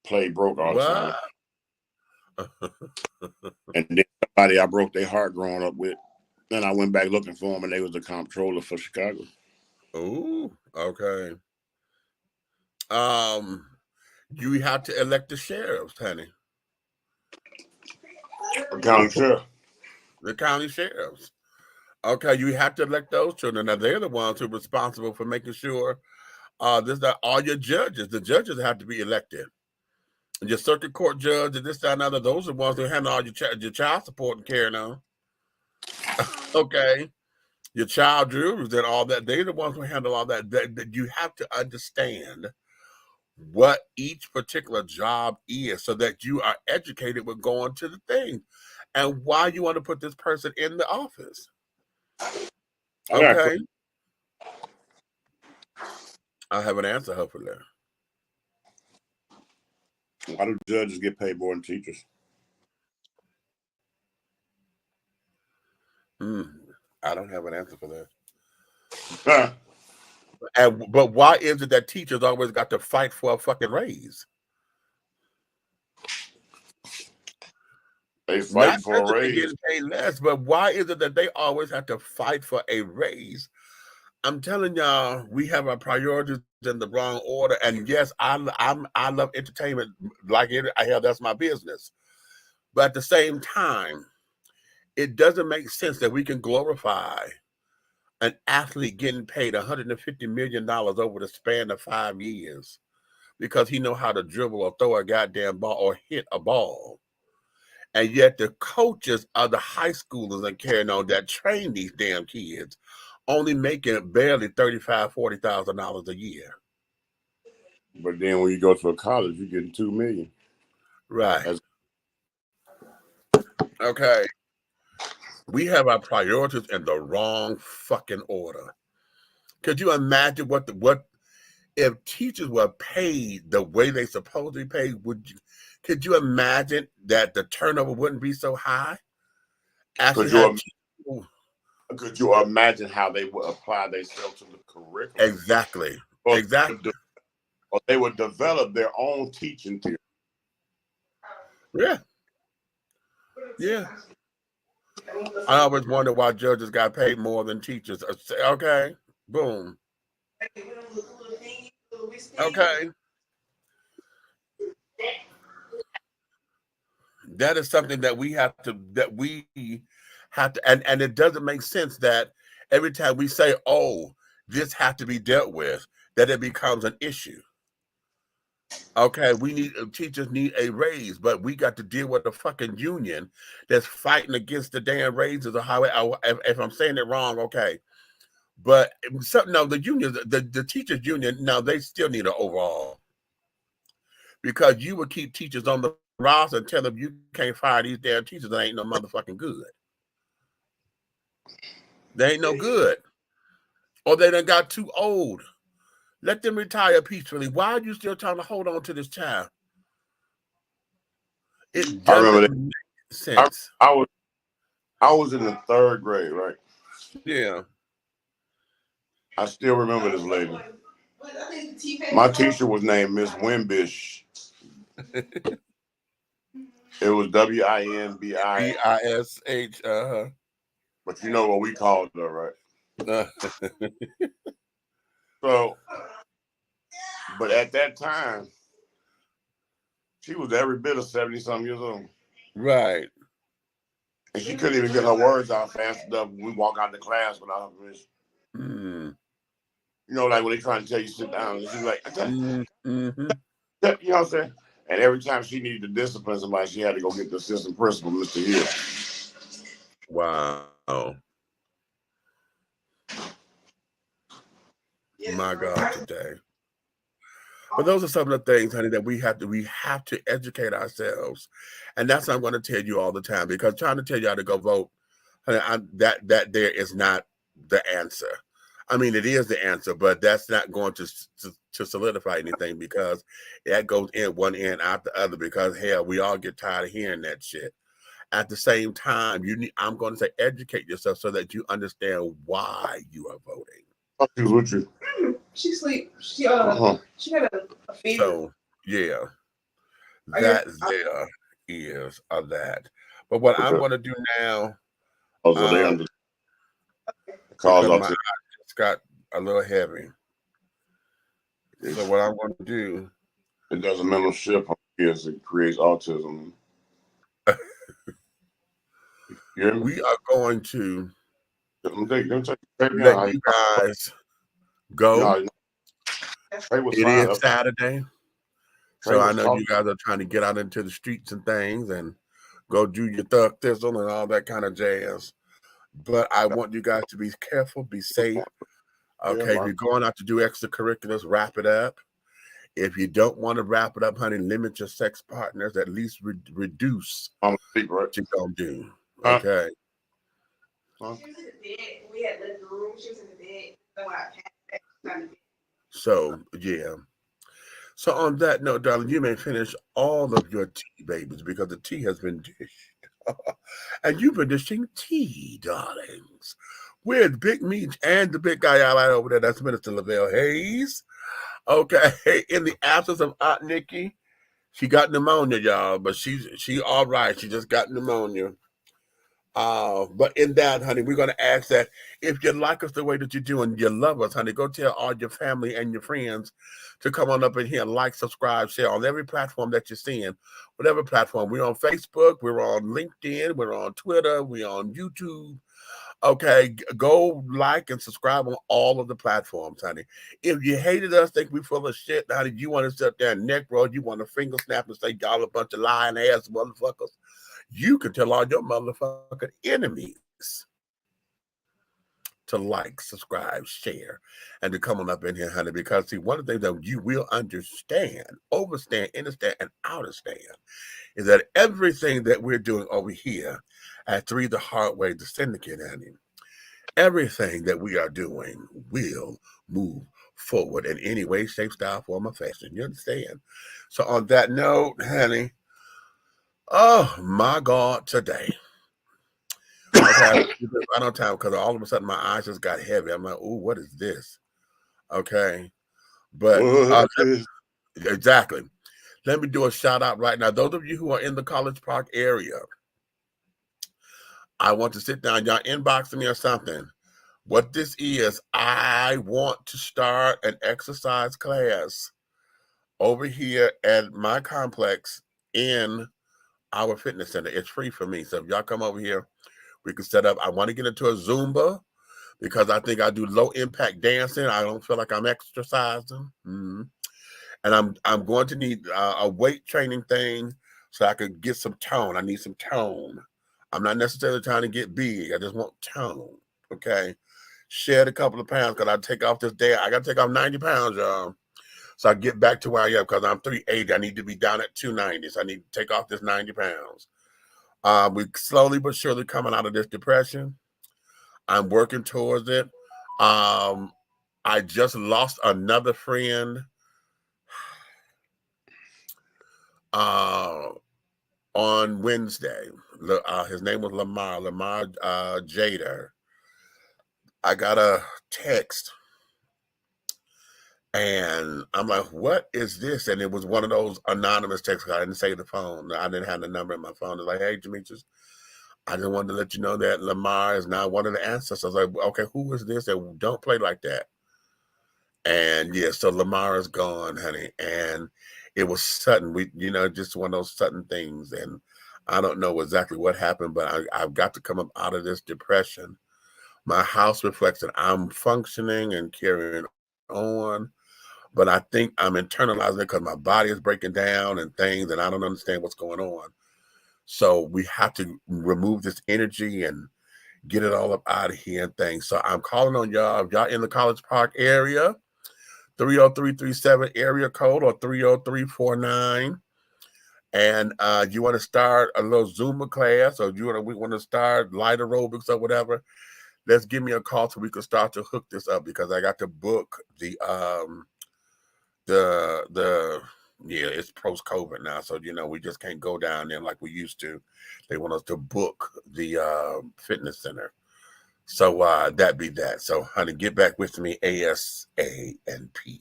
Played broke all the time. And then somebody I broke their heart growing up with. Then I went back looking for him, and they was the comptroller for Chicago. Oh, okay. You have to elect the sheriffs, honey. The county sheriff. The county sheriffs. Okay, you have to elect those children. Now they're the ones who are responsible for making sure this that all your judges. The judges have to be elected. And your circuit court judge and this, that, and other, those are the ones who handle all your child support and care now. Okay. Your child jurors and all that, they're the ones who handle all that. That you have to understand what each particular job is so that you are educated with going to the thing and why you want to put this person in the office. Okay. I have an answer, hopefully. Why do judges get paid more than teachers? I don't have an answer for that. But why is it that teachers always got to fight for a fucking raise? They fight for a raise. Getting paid less, but why is it that they always have to fight for a raise? I'm telling y'all, we have our priorities in the wrong order. And yes, I love entertainment like it. That's my business. But at the same time, it doesn't make sense that we can glorify an athlete getting paid $150 million over the span of 5 years because he know how to dribble or throw a goddamn ball or hit a ball. And yet the coaches of the high schoolers and carrying on that train these damn kids only making barely $35,000, $40,000 a year. But then when you go to a college, you're getting $2 million. Right. Okay. We have our priorities in the wrong fucking order. Could you imagine what if teachers were paid the way they supposed to be paid? Could you imagine that the turnover wouldn't be so high? Could you imagine how they would apply themselves to the curriculum? Exactly. Exactly. Or they would develop their own teaching theory. Yeah. Yeah. I always wonder why judges got paid more than teachers. Okay. Boom. Okay. That is something that we have to, and it doesn't make sense that every time we say, oh, this has to be dealt with, that it becomes an issue. Okay, teachers need a raise, but we got to deal with the fucking union that's fighting against the damn raises or if I'm saying it wrong, okay. But the union, the teachers union, now they still need an overhaul because you would keep teachers on the roster and tell them you can't fire these damn teachers that ain't no motherfucking good. They ain't no good. Or they done got too old. Let them retire peacefully. Why are you still trying to hold on to this child? It doesn't make sense. I was in the 3rd grade, right? Yeah. I still remember this lady. My teacher was named Miss Wimbish It was WINBI. BISH. But you know what we called her, right? So, but at that time, she was every bit of 70-something years old. Right. And she couldn't even get her words out fast enough when we walk out the class without her permission. Mm. You know, like when they trying to tell you sit down, and she's like, Mm-hmm. you know what I'm saying? And every time she needed to discipline somebody, she had to go get the assistant principal, Mr. Hill. Wow. My God, today. But those are some of the things, honey, that we have to educate ourselves. And that's what I'm going to tell you all the time, because trying to tell y'all to go vote, honey, that there is not the answer. I mean, it is the answer, but that's not going to solidify anything, because that goes in one end out the other, because hell, we all get tired of hearing that shit. At the same time, I'm going to say educate yourself so that you understand why you are voting. She was with you. She sleep. She got a fever. So yeah, that there is of that. But what I'm going to do now, because my eyes just got a little heavy. So what I'm going to do, it does a mental shift on kids. It creates autism. we are going to let you guys go. It is Saturday, so I know you guys are trying to get out into the streets and things and go do your thug thistle and all that kind of jazz. But I want you guys to be careful, be safe. Okay, if you're going out to do extracurriculars, wrap it up. If you don't want to wrap it up, honey, limit your sex partners. At least reduce what you're gonna do. Okay. So yeah. So on that note, darling, you may finish all of your tea, babies, because the tea has been dished. And you've been dishing tea, darlings, with Big Meech and the big guy out right over there. That's Minister Lavelle Hayes. Okay, in the absence of Aunt Nikki, she got pneumonia, y'all, but she all right. She just got pneumonia. But in that, honey, we're going to ask that if you like us the way that you do and you love us, honey, go tell all your family and your friends to come on up in here and like, subscribe, share on every platform that you're seeing, whatever platform. We're on Facebook, we're on LinkedIn, we're on Twitter, we're on YouTube. Okay, go like and subscribe on all of the platforms, honey. If you hated us, think we full of shit, honey, you want to sit there and neck roll, you want to finger snap and say y'all a bunch of lying ass motherfuckers, you can tell all your motherfucking enemies to like, subscribe, share, and to come on up in here, honey, because see, one of the things that you will understand, understand, and understand is that everything that we're doing over here at Three the Hard Way, the syndicate, honey, everything that we are doing will move forward in any way, shape, style, form, or fashion. You understand? So on that note, honey, oh my God, today. Okay, right on time, because all of a sudden my eyes just got heavy. I'm like, "Ooh, what is this?" Okay, but exactly. Let me do a shout out right now. Those of you who are in the College Park area, I want to sit down. Y'all inbox me or something. What this is, I want to start an exercise class over here at my complex in our fitness center. It's free for me. So if y'all come over here, we can set up. I want to get into a Zumba because I think I do low impact dancing. I don't feel like I'm exercising. And I'm going to need a weight training thing so I could get some tone. I need some tone. I'm not necessarily trying to get big. I just want tone. Okay. Shed a couple of pounds because I take off this day. I got to take off 90 pounds, y'all. So I get back to where I am because I'm 380. I need to be down at 290. So I need to take off this 90 pounds. We slowly but surely coming out of this depression. I'm working towards it. I just lost another friend on Wednesday. His name was Lamar Jader. I got a text, And I'm like, what is this? And it was one of those anonymous texts. I didn't say the phone. I didn't have the number in my phone. It's like, hey, Demetrius, I just wanted to let you know that Lamar is now one of the ancestors. I was like, okay, who is this? And don't play like that. And yeah, so Lamar is gone, honey. And it was sudden. We, just one of those sudden things. And I don't know exactly what happened, but I've got to come up out of this depression. My house reflects that I'm functioning and carrying on, but I think I'm internalizing it because my body is breaking down and things, and I don't understand what's going on. So we have to remove this energy and get it all up out of here and things. So I'm calling on y'all. If y'all in the College Park area, 30337 area code or 30349. And you want to start a little Zumba class, or we want to start light aerobics or whatever, let's give me a call so we can start to hook this up, because I got to book the it's post-COVID now, so we just can't go down there like we used to. They want us to book the fitness center. So that be that. So honey, get back with me ASAP.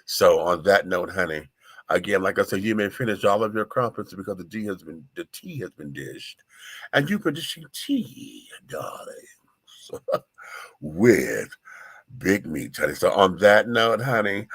So on that note, honey, again, like I said, you may finish all of your crumpets because the tea has been dished, and you can dish tea, darling, with Big Meat, honey. So on that note, honey,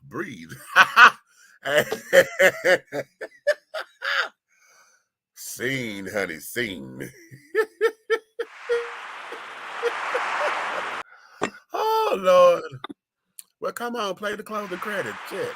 breathe. Scene, honey, scene. Oh, Lord. Well, come on, play the closing credits. Shit.